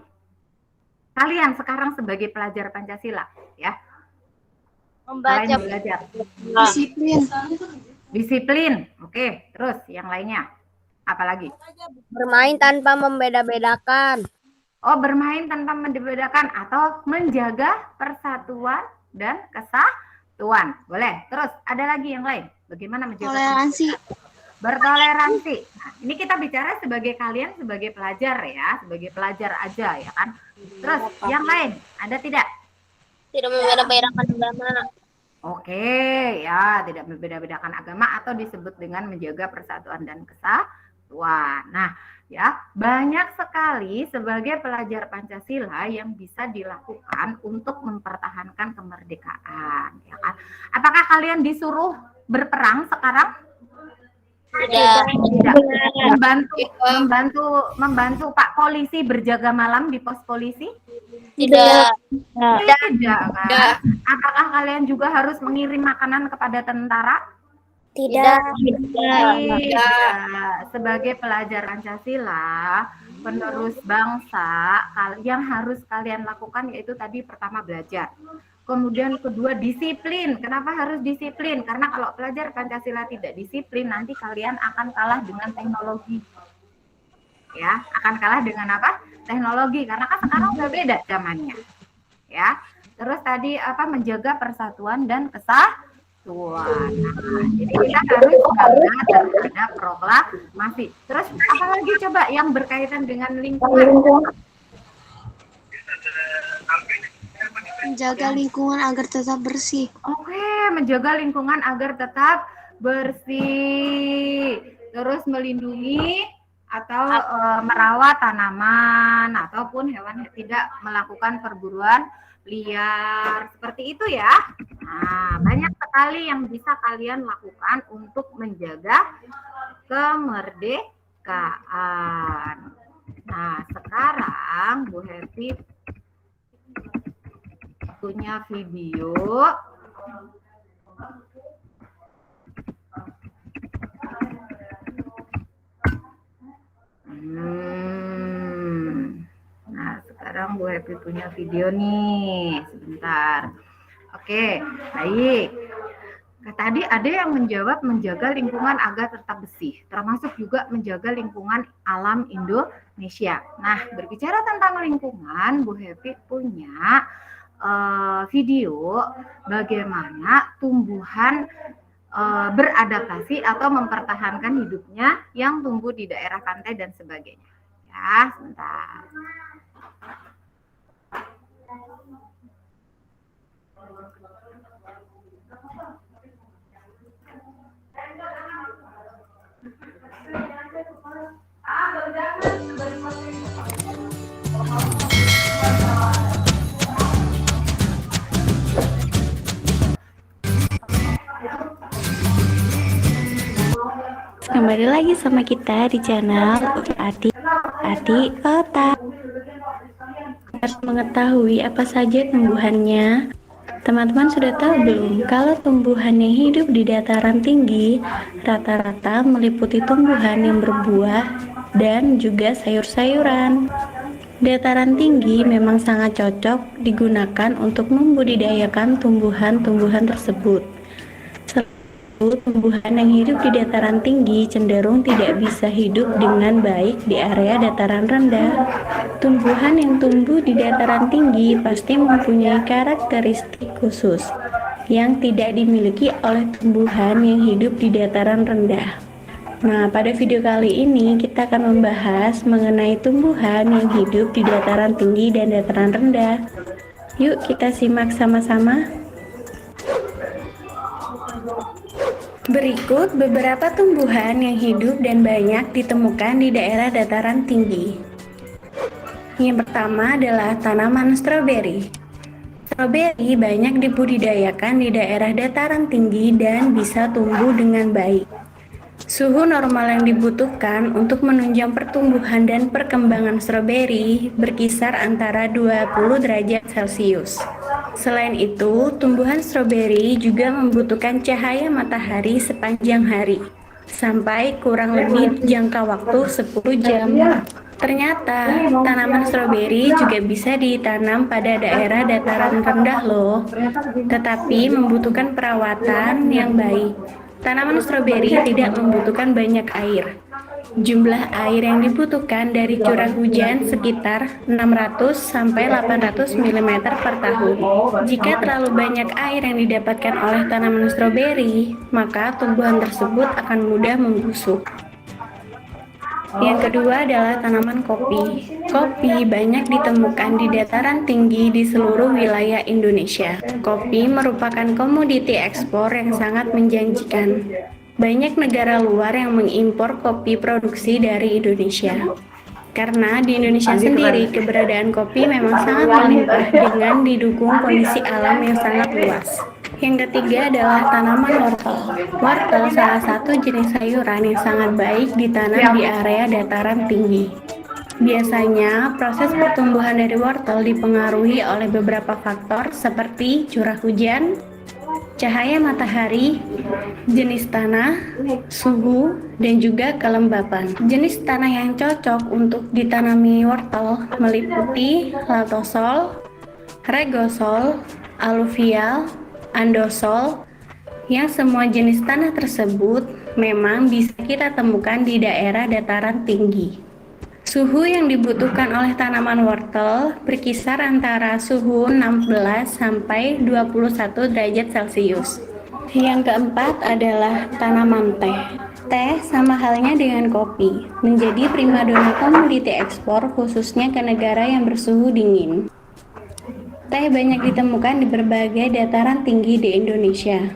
Kalian sekarang sebagai pelajar Pancasila, ya. Selain belajar. Disiplin. Oke, terus yang lainnya. Apa lagi? Bermain tanpa membeda-bedakan. Oh, bermain tanpa membeda-bedakan atau menjaga persatuan dan kesatuan. Boleh. Terus ada lagi yang lain. Bagaimana menjaga Toleransi. Bertoleransi. Nah, ini kita bicara sebagai kalian sebagai pelajar ya, sebagai pelajar aja ya kan. Terus yang lain ada tidak? Tidak membeda-bedakan agama. Oke, ya, tidak membeda-bedakan agama atau disebut dengan menjaga persatuan dan kesatuan. Nah, ya, banyak sekali sebagai pelajar Pancasila yang bisa dilakukan untuk mempertahankan kemerdekaan, ya kan? Apakah kalian disuruh berperang sekarang? Tidak. Membantu Pak Polisi berjaga malam di pos polisi? Tidak. Tidak kan? Apakah kalian juga harus mengirim makanan kepada tentara? Tidak. Sebagai pelajar Pancasila, penerus bangsa, yang harus kalian lakukan yaitu tadi pertama belajar. Kemudian kedua disiplin. Kenapa harus disiplin? Karena kalau pelajar Pancasila tidak disiplin, nanti kalian akan kalah dengan teknologi. Ya, akan kalah dengan apa? Teknologi. Karena kan sekarang udah beda zamannya. Ya. Terus tadi apa? Menjaga persatuan dan kesatuan. Nah, jadi kita harus bangga terhadap proklamasi. Terus apalagi coba yang berkaitan dengan lingkungan? Menjaga lingkungan agar tetap bersih. Oke, menjaga lingkungan agar tetap bersih. Terus melindungi atau merawat tanaman ataupun hewan yang tidak melakukan perburuan liar. Seperti itu ya. Nah, banyak sekali yang bisa kalian lakukan untuk menjaga kemerdekaan. Nah, sekarang Bu Happy punya video. Nah, sekarang Bu Happy punya video nih. Sebentar. Oke, baik. Tadi ada yang menjawab menjaga lingkungan agar tetap bersih, termasuk juga menjaga lingkungan alam Indonesia. Nah, berbicara tentang lingkungan, Bu Happy punya video bagaimana tumbuhan beradaptasi atau mempertahankan hidupnya yang tumbuh di daerah pantai dan sebagainya. Ya, sebentar. Kembali lagi sama kita di channel Adik Otak. Harus mengetahui apa saja tumbuhannya. Teman-teman sudah tahu belum kalau tumbuhan yang hidup di dataran tinggi rata-rata meliputi tumbuhan yang berbuah dan juga sayur-sayuran. Dataran tinggi memang sangat cocok digunakan untuk membudidayakan tumbuhan-tumbuhan tersebut. Tumbuhan yang hidup di dataran tinggi cenderung tidak bisa hidup dengan baik di area dataran rendah. Tumbuhan yang tumbuh di dataran tinggi pasti mempunyai karakteristik khusus. yang tidak dimiliki oleh tumbuhan yang hidup di dataran rendah. Nah, pada video kali ini kita akan membahas mengenai tumbuhan yang hidup di dataran tinggi dan dataran rendah. Yuk kita simak sama-sama. Berikut beberapa tumbuhan yang hidup dan banyak ditemukan di daerah dataran tinggi. Yang pertama adalah tanaman stroberi. Stroberi banyak dibudidayakan di daerah dataran tinggi dan bisa tumbuh dengan baik. Suhu normal yang dibutuhkan untuk menunjang pertumbuhan dan perkembangan stroberi berkisar antara 20 derajat Celcius. Selain itu, tumbuhan stroberi juga membutuhkan cahaya matahari sepanjang hari, sampai kurang lebih jangka waktu 10 jam. Ternyata, tanaman stroberi juga bisa ditanam pada daerah dataran rendah loh, tetapi membutuhkan perawatan yang baik. Tanaman stroberi tidak membutuhkan banyak air. Jumlah air yang dibutuhkan dari curah hujan sekitar 600 sampai 800 mm per tahun. Jika terlalu banyak air yang didapatkan oleh tanaman stroberi, maka tumbuhan tersebut akan mudah membusuk. Yang kedua adalah tanaman kopi. Kopi banyak ditemukan di dataran tinggi di seluruh wilayah Indonesia. Kopi merupakan komoditi ekspor yang sangat menjanjikan. Banyak negara luar yang mengimpor kopi produksi dari Indonesia. Karena di Indonesia sendiri keberadaan kopi memang sangat melimpah dengan didukung kondisi alam yang sangat luas. Yang ketiga adalah tanaman wortel. Wortel salah satu jenis sayuran yang sangat baik ditanam di area dataran tinggi. Biasanya, proses pertumbuhan dari wortel dipengaruhi oleh beberapa faktor seperti curah hujan, cahaya matahari, jenis tanah, suhu, dan juga kelembapan. Jenis tanah yang cocok untuk ditanami wortel meliputi latosol, regosol, aluvial, andosol, yang semua jenis tanah tersebut memang bisa kita temukan di daerah dataran tinggi. Suhu yang dibutuhkan oleh tanaman wortel berkisar antara suhu 16 sampai 21 derajat Celcius. Yang keempat adalah tanaman teh. Teh sama halnya dengan kopi, menjadi primadona komoditi ekspor khususnya ke negara yang bersuhu dingin. Teh banyak ditemukan di berbagai dataran tinggi di Indonesia.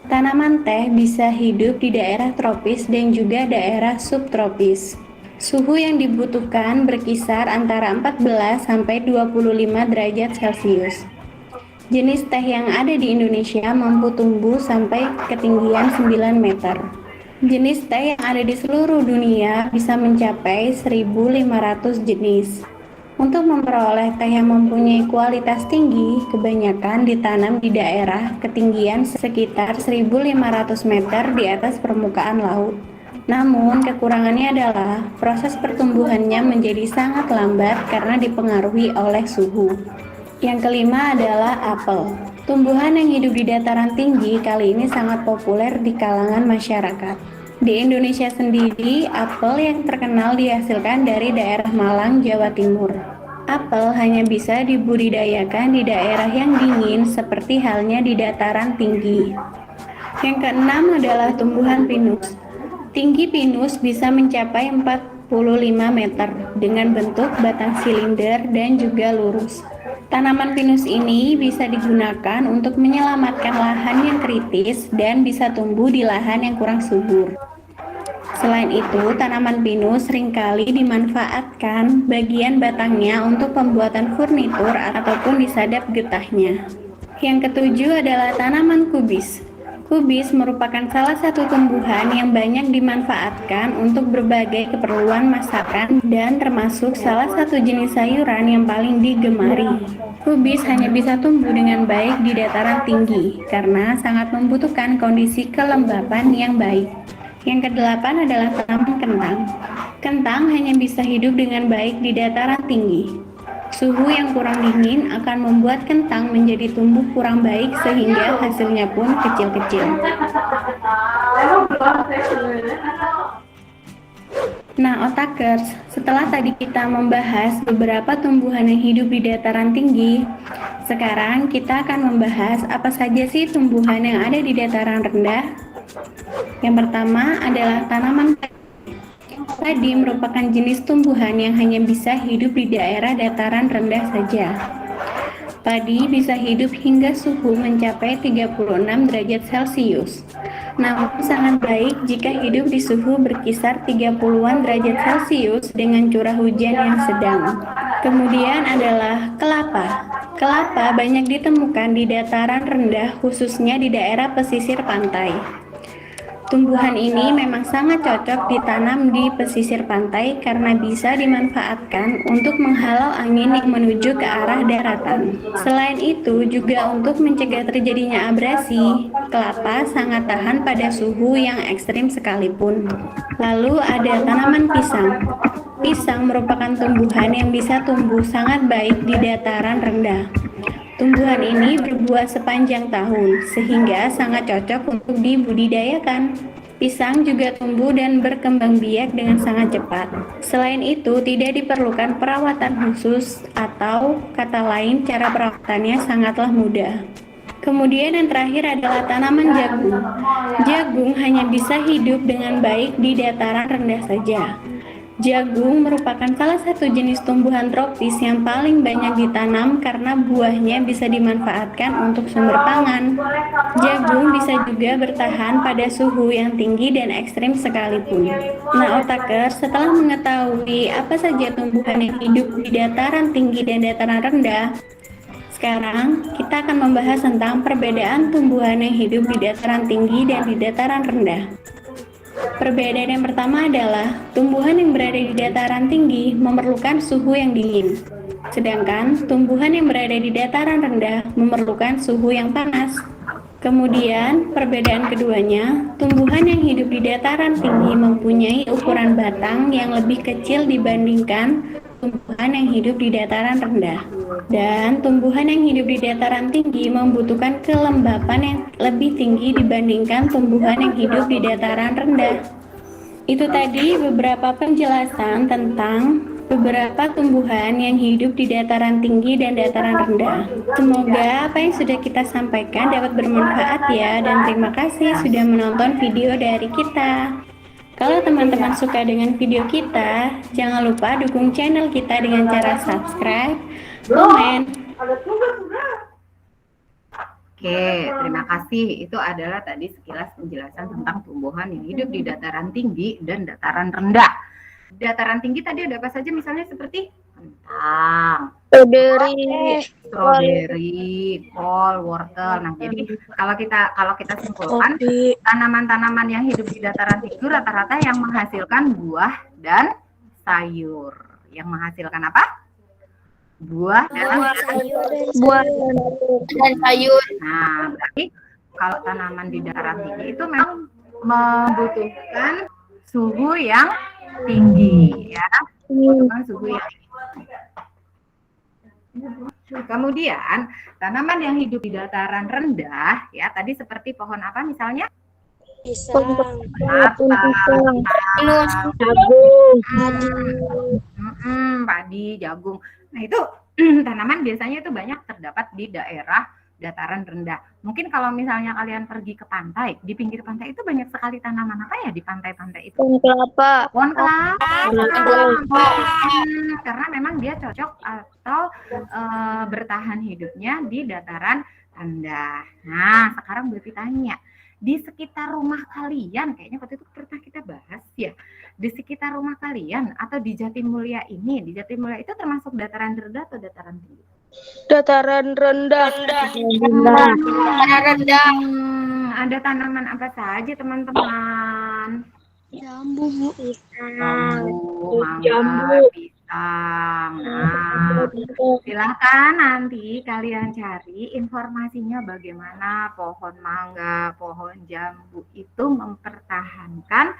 Tanaman teh bisa hidup di daerah tropis dan juga daerah subtropis. Suhu yang dibutuhkan berkisar antara 14 sampai 25 derajat Celcius. Jenis teh yang ada di Indonesia mampu tumbuh sampai ketinggian 9 meter. Jenis teh yang ada di seluruh dunia bisa mencapai 1.500 jenis. Untuk memperoleh teh yang mempunyai kualitas tinggi, kebanyakan ditanam di daerah ketinggian sekitar 1.500 meter di atas permukaan laut. Namun, kekurangannya adalah proses pertumbuhannya menjadi sangat lambat karena dipengaruhi oleh suhu. Yang kelima adalah apel. Tumbuhan yang hidup di dataran tinggi kali ini sangat populer di kalangan masyarakat. Di Indonesia sendiri, apel yang terkenal dihasilkan dari daerah Malang, Jawa Timur. Apel hanya bisa dibudidayakan di daerah yang dingin seperti halnya di dataran tinggi. Yang keenam adalah tumbuhan pinus. Tinggi pinus bisa mencapai 45 meter dengan bentuk batang silinder dan juga lurus. Tanaman pinus ini bisa digunakan untuk menyelamatkan lahan yang kritis dan bisa tumbuh di lahan yang kurang subur. Selain itu, tanaman pinus seringkali dimanfaatkan bagian batangnya untuk pembuatan furnitur ataupun disadap getahnya. Yang ketujuh adalah tanaman kubis. Kubis merupakan salah satu tumbuhan yang banyak dimanfaatkan untuk berbagai keperluan masakan dan termasuk salah satu jenis sayuran yang paling digemari. Kubis hanya bisa tumbuh dengan baik di dataran tinggi karena sangat membutuhkan kondisi kelembapan yang baik. Yang kedelapan adalah tanaman kentang. Kentang hanya bisa hidup dengan baik di dataran tinggi. Suhu yang kurang dingin akan membuat kentang menjadi tumbuh kurang baik sehingga hasilnya pun kecil-kecil. Nah, otakers, setelah tadi kita membahas beberapa tumbuhan yang hidup di dataran tinggi, Sekarang kita akan membahas apa saja sih tumbuhan yang ada di dataran rendah. Yang pertama adalah tanaman padi merupakan jenis tumbuhan yang hanya bisa hidup di daerah dataran rendah saja. Padi bisa hidup hingga suhu mencapai 36 derajat Celcius. Namun sangat baik jika hidup di suhu berkisar 30-an derajat Celcius dengan curah hujan yang sedang. Kemudian adalah kelapa. Kelapa banyak ditemukan di dataran rendah, khususnya di daerah pesisir pantai. Tumbuhan ini memang sangat cocok ditanam di pesisir pantai karena bisa dimanfaatkan untuk menghalau angin yang menuju ke arah daratan. Selain itu, juga untuk mencegah terjadinya abrasi, kelapa sangat tahan pada suhu yang ekstrim sekalipun. Lalu ada tanaman pisang. Pisang merupakan tumbuhan yang bisa tumbuh sangat baik di dataran rendah. Tumbuhan ini berbuah sepanjang tahun, sehingga sangat cocok untuk dibudidayakan. Pisang juga tumbuh dan berkembang biak dengan sangat cepat. Selain itu, tidak diperlukan perawatan khusus atau kata lain cara perawatannya sangatlah mudah. Kemudian yang terakhir adalah tanaman jagung. Jagung hanya bisa hidup dengan baik di dataran rendah saja. Jagung merupakan salah satu jenis tumbuhan tropis yang paling banyak ditanam karena buahnya bisa dimanfaatkan untuk sumber pangan. Jagung bisa juga bertahan pada suhu yang tinggi dan ekstrim sekalipun. Nah, Otakers, setelah mengetahui apa saja tumbuhan yang hidup di dataran tinggi dan dataran rendah, sekarang kita akan membahas tentang perbedaan tumbuhan yang hidup di dataran tinggi dan di dataran rendah. Perbedaan yang pertama adalah tumbuhan yang berada di dataran tinggi memerlukan suhu yang dingin, sedangkan tumbuhan yang berada di dataran rendah memerlukan suhu yang panas. Kemudian, perbedaan keduanya, tumbuhan yang hidup di dataran tinggi mempunyai ukuran batang yang lebih kecil dibandingkan tumbuhan yang hidup di dataran rendah. Dan tumbuhan yang hidup di dataran tinggi membutuhkan kelembapan yang lebih tinggi dibandingkan tumbuhan yang hidup di dataran rendah. Itu tadi beberapa penjelasan tentang beberapa tumbuhan yang hidup di dataran tinggi dan dataran rendah. Semoga apa yang sudah kita sampaikan dapat bermanfaat ya, dan terima kasih sudah menonton video dari kita. Kalau teman-teman suka dengan video kita, jangan lupa dukung channel kita dengan cara subscribe, komen. Oke, terima kasih. Itu adalah tadi sekilas penjelasan tentang tumbuhan yang hidup di dataran tinggi dan dataran rendah. Dataran tinggi tadi ada apa saja, misalnya seperti kentang, strawberry, kol, wortel. Nah, jadi kalau kita simpulkan, tanaman-tanaman yang hidup di dataran tinggi rata-rata yang menghasilkan buah dan sayur. Yang menghasilkan apa? Buah dan sayur. Nah, berarti kalau tanaman di dataran tinggi itu memang membutuhkan suhu yang tinggi, ya. Membutuhkan suhu yang tinggi. Kemudian tanaman yang hidup di dataran rendah, ya, tadi seperti pohon apa misalnya? Pisang, padi, jagung. Nah, itu tanaman biasanya itu banyak terdapat di daerah dataran rendah. Mungkin kalau misalnya kalian pergi ke pantai, di pinggir pantai itu banyak sekali tanaman apa ya di pantai-pantai itu? pohon kelapa, Karena memang dia cocok atau bertahan hidupnya di dataran rendah. Nah, sekarang Bevi tanya, di sekitar rumah kalian, kayaknya waktu itu pernah kita bahas ya, di sekitar rumah kalian atau di Jatimulya ini, di Jatimulya itu termasuk dataran rendah atau dataran tinggi? dataran rendah. Ada tanaman apa saja teman-teman? Jambu, Bu. Mangga, pisang. Nah, silahkan nanti kalian cari informasinya bagaimana pohon mangga, pohon jambu itu mempertahankan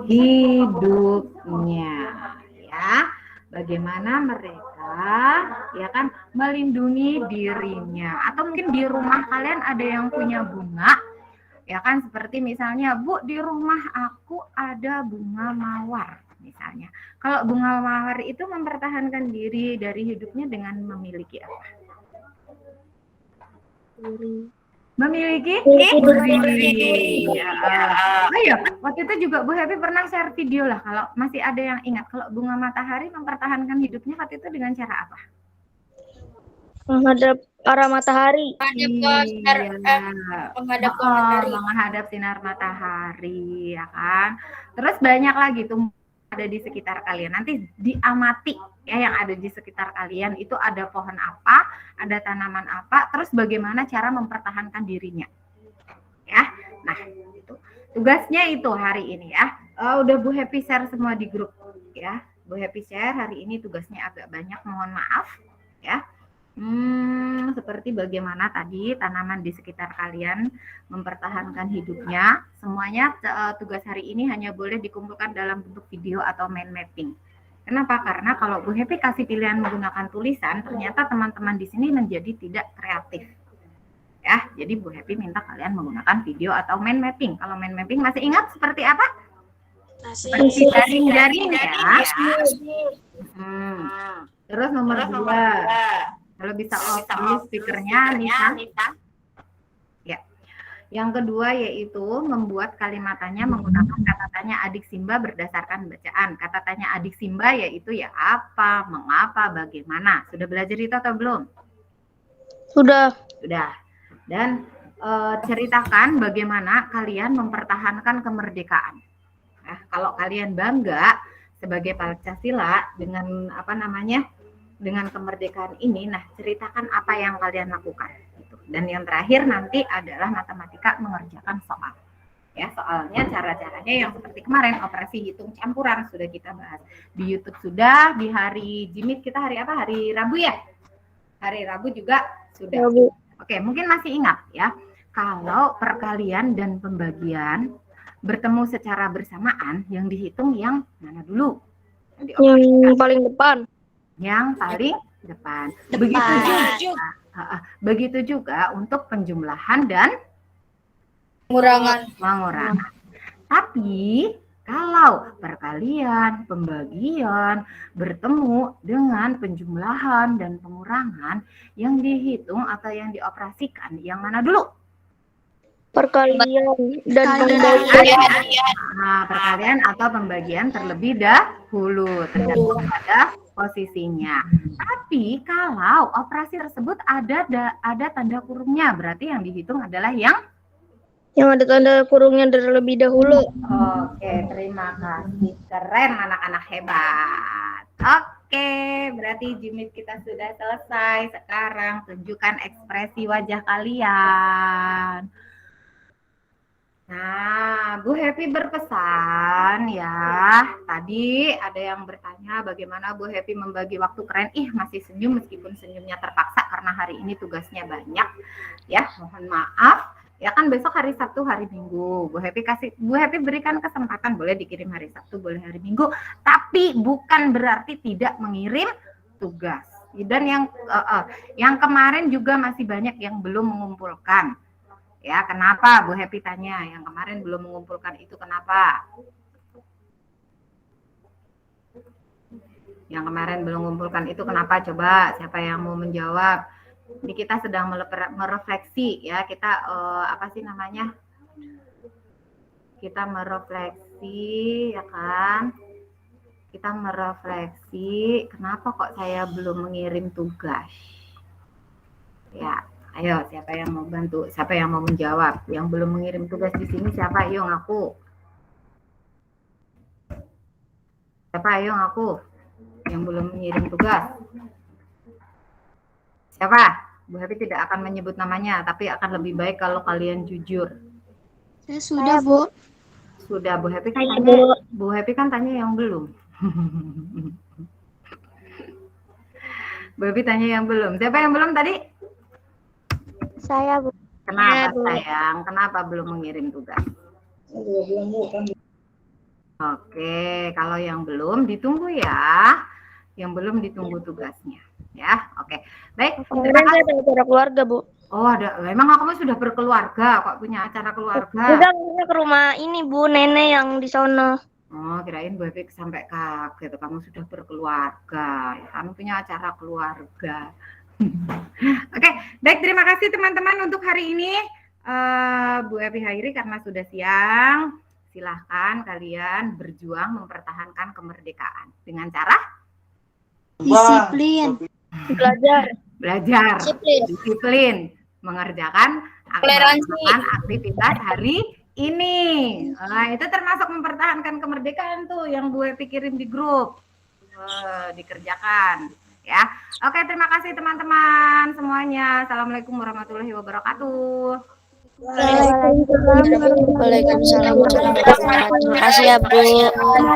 hidupnya, ya. Bagaimana mereka, ya kan, melindungi dirinya. Atau mungkin di rumah kalian ada yang punya bunga, ya kan, seperti misalnya, Bu, di rumah aku ada bunga mawar misalnya. Kalau bunga mawar itu mempertahankan diri dari hidupnya dengan memiliki apa? Memiliki duri. Ya. Oh iya, waktu itu juga Bu Happy pernah share video lah. Kalau masih ada yang ingat, kalau bunga matahari mempertahankan hidupnya waktu itu dengan cara apa? Menghadap arah matahari. Menghadap ke matahari. Menghadap sinar matahari, ya kan. Terus banyak lagi tuh ada di sekitar kalian. Nanti diamati ya yang ada di sekitar kalian itu ada pohon apa, ada tanaman apa, terus bagaimana cara mempertahankan dirinya. Ya. Nah, itu tugasnya itu hari ini ya. Udah Bu Happy share semua di grup ya. Bu Happy share hari ini tugasnya agak banyak, mohon maaf ya. Seperti bagaimana tadi tanaman di sekitar kalian mempertahankan hidupnya. Semuanya tugas hari ini hanya boleh dikumpulkan dalam bentuk video atau mind mapping. Kenapa? Karena kalau Bu Happy kasih pilihan menggunakan tulisan, ternyata teman-teman di sini menjadi tidak kreatif. Ya, jadi Bu Happy minta kalian menggunakan video atau mind mapping. Kalau mind mapping masih ingat seperti apa? Seperti jaring-jaring ya. Terus nomor 2. Kalau bisa off dulu speakernya, Nisa. Ya. Yang kedua yaitu membuat kalimatannya menggunakan kata tanya adik Simba berdasarkan bacaan. Kata tanya adik Simba yaitu ya apa, mengapa, bagaimana. Sudah belajar itu atau belum? Sudah. Dan ceritakan bagaimana kalian mempertahankan kemerdekaan. Nah, kalau kalian bangga sebagai Pancasila dengan dengan kemerdekaan ini, nah ceritakan apa yang kalian lakukan. Dan yang terakhir nanti adalah matematika mengerjakan soal. Ya, soalnya cara-caranya yang seperti kemarin operasi hitung campuran sudah kita bahas di YouTube sudah, di hari Jimit kita hari apa? Hari Rabu ya? Hari Rabu juga sudah. Rabu. Oke, mungkin masih ingat ya. Kalau perkalian dan pembagian bertemu secara bersamaan, yang dihitung yang mana dulu? Yang paling depan. Yang paling depan. Begitu juga untuk penjumlahan dan pengurangan. Tapi kalau perkalian, pembagian bertemu dengan penjumlahan dan pengurangan, yang dihitung atau yang dioperasikan yang mana dulu? Perkalian dan pembagian. Perkalian atau pembagian terlebih dahulu, tergantung pada posisinya. Tapi kalau operasi tersebut ada tanda kurungnya, berarti yang dihitung adalah yang ada tanda kurungnya terlebih dahulu. Oke, terima kasih. Keren anak-anak hebat. Oke, berarti Jimit kita sudah selesai. Sekarang tunjukkan ekspresi wajah kalian. Nah, Bu Happy berpesan ya. Tadi ada yang bertanya bagaimana Bu Happy membagi waktu keren. Masih senyum meskipun senyumnya terpaksa karena hari ini tugasnya banyak. Ya, mohon maaf. Ya kan besok hari Sabtu, hari Minggu. Bu Happy berikan kesempatan, boleh dikirim hari Sabtu, boleh hari Minggu. Tapi bukan berarti tidak mengirim tugas. Dan yang kemarin juga masih banyak yang belum mengumpulkan. Ya, kenapa Bu Happy tanya? Yang kemarin belum mengumpulkan itu kenapa? Yang kemarin belum mengumpulkan itu kenapa? Coba siapa yang mau menjawab? Ini kita sedang merefleksi ya. Kita Kita merefleksi ya kan? Kita merefleksi kenapa kok saya belum mengirim tugas? Ya. Ayo, siapa yang mau bantu? Siapa yang mau menjawab? Yang belum mengirim tugas di sini siapa? Ayo ngaku. Siapa? Ayo ngaku. Yang belum mengirim tugas. Siapa? Bu Happy tidak akan menyebut namanya, tapi akan lebih baik kalau kalian jujur. Saya sudah, Bu. Sudah, Bu Happy kan tanya yang belum. Bu Happy tanya yang belum. Siapa yang belum tadi? Saya, Bu. Kenapa sayang? Kenapa belum mengirim tugas? Oke, kalau yang belum ditunggu ya. Yang belum ditunggu tugasnya. Ya, oke. Baik. Kemarin saya ada acara keluarga, Bu. Oh, memang kamu sudah berkeluarga, kok punya acara keluarga? Kita ke rumah ini, Bu, nenek yang di sana. Oh, kirain Bu Happy sampai kaget. Kamu sudah berkeluarga. Kamu punya acara keluarga. Oke, baik, terima kasih teman-teman untuk hari ini. Bu Evi Hairi, karena sudah siang, silahkan kalian berjuang mempertahankan kemerdekaan dengan cara Disiplin. belajar, disiplin, mengerjakan melakukan aktivitas hari ini. Nah, itu termasuk mempertahankan kemerdekaan tuh yang gue pikirin di grup. Dikerjakan ya. Oke, terima kasih teman-teman semuanya. Assalamualaikum warahmatullahi wabarakatuh. Waalaikumsalam warahmatullahi wabarakatuh. Terima kasih ya, Bu.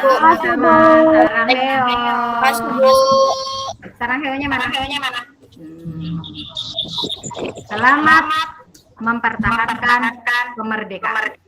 Sama-sama. Sarang heo. Sarang heonya mana? Selamat mempertahankan kemerdekaan.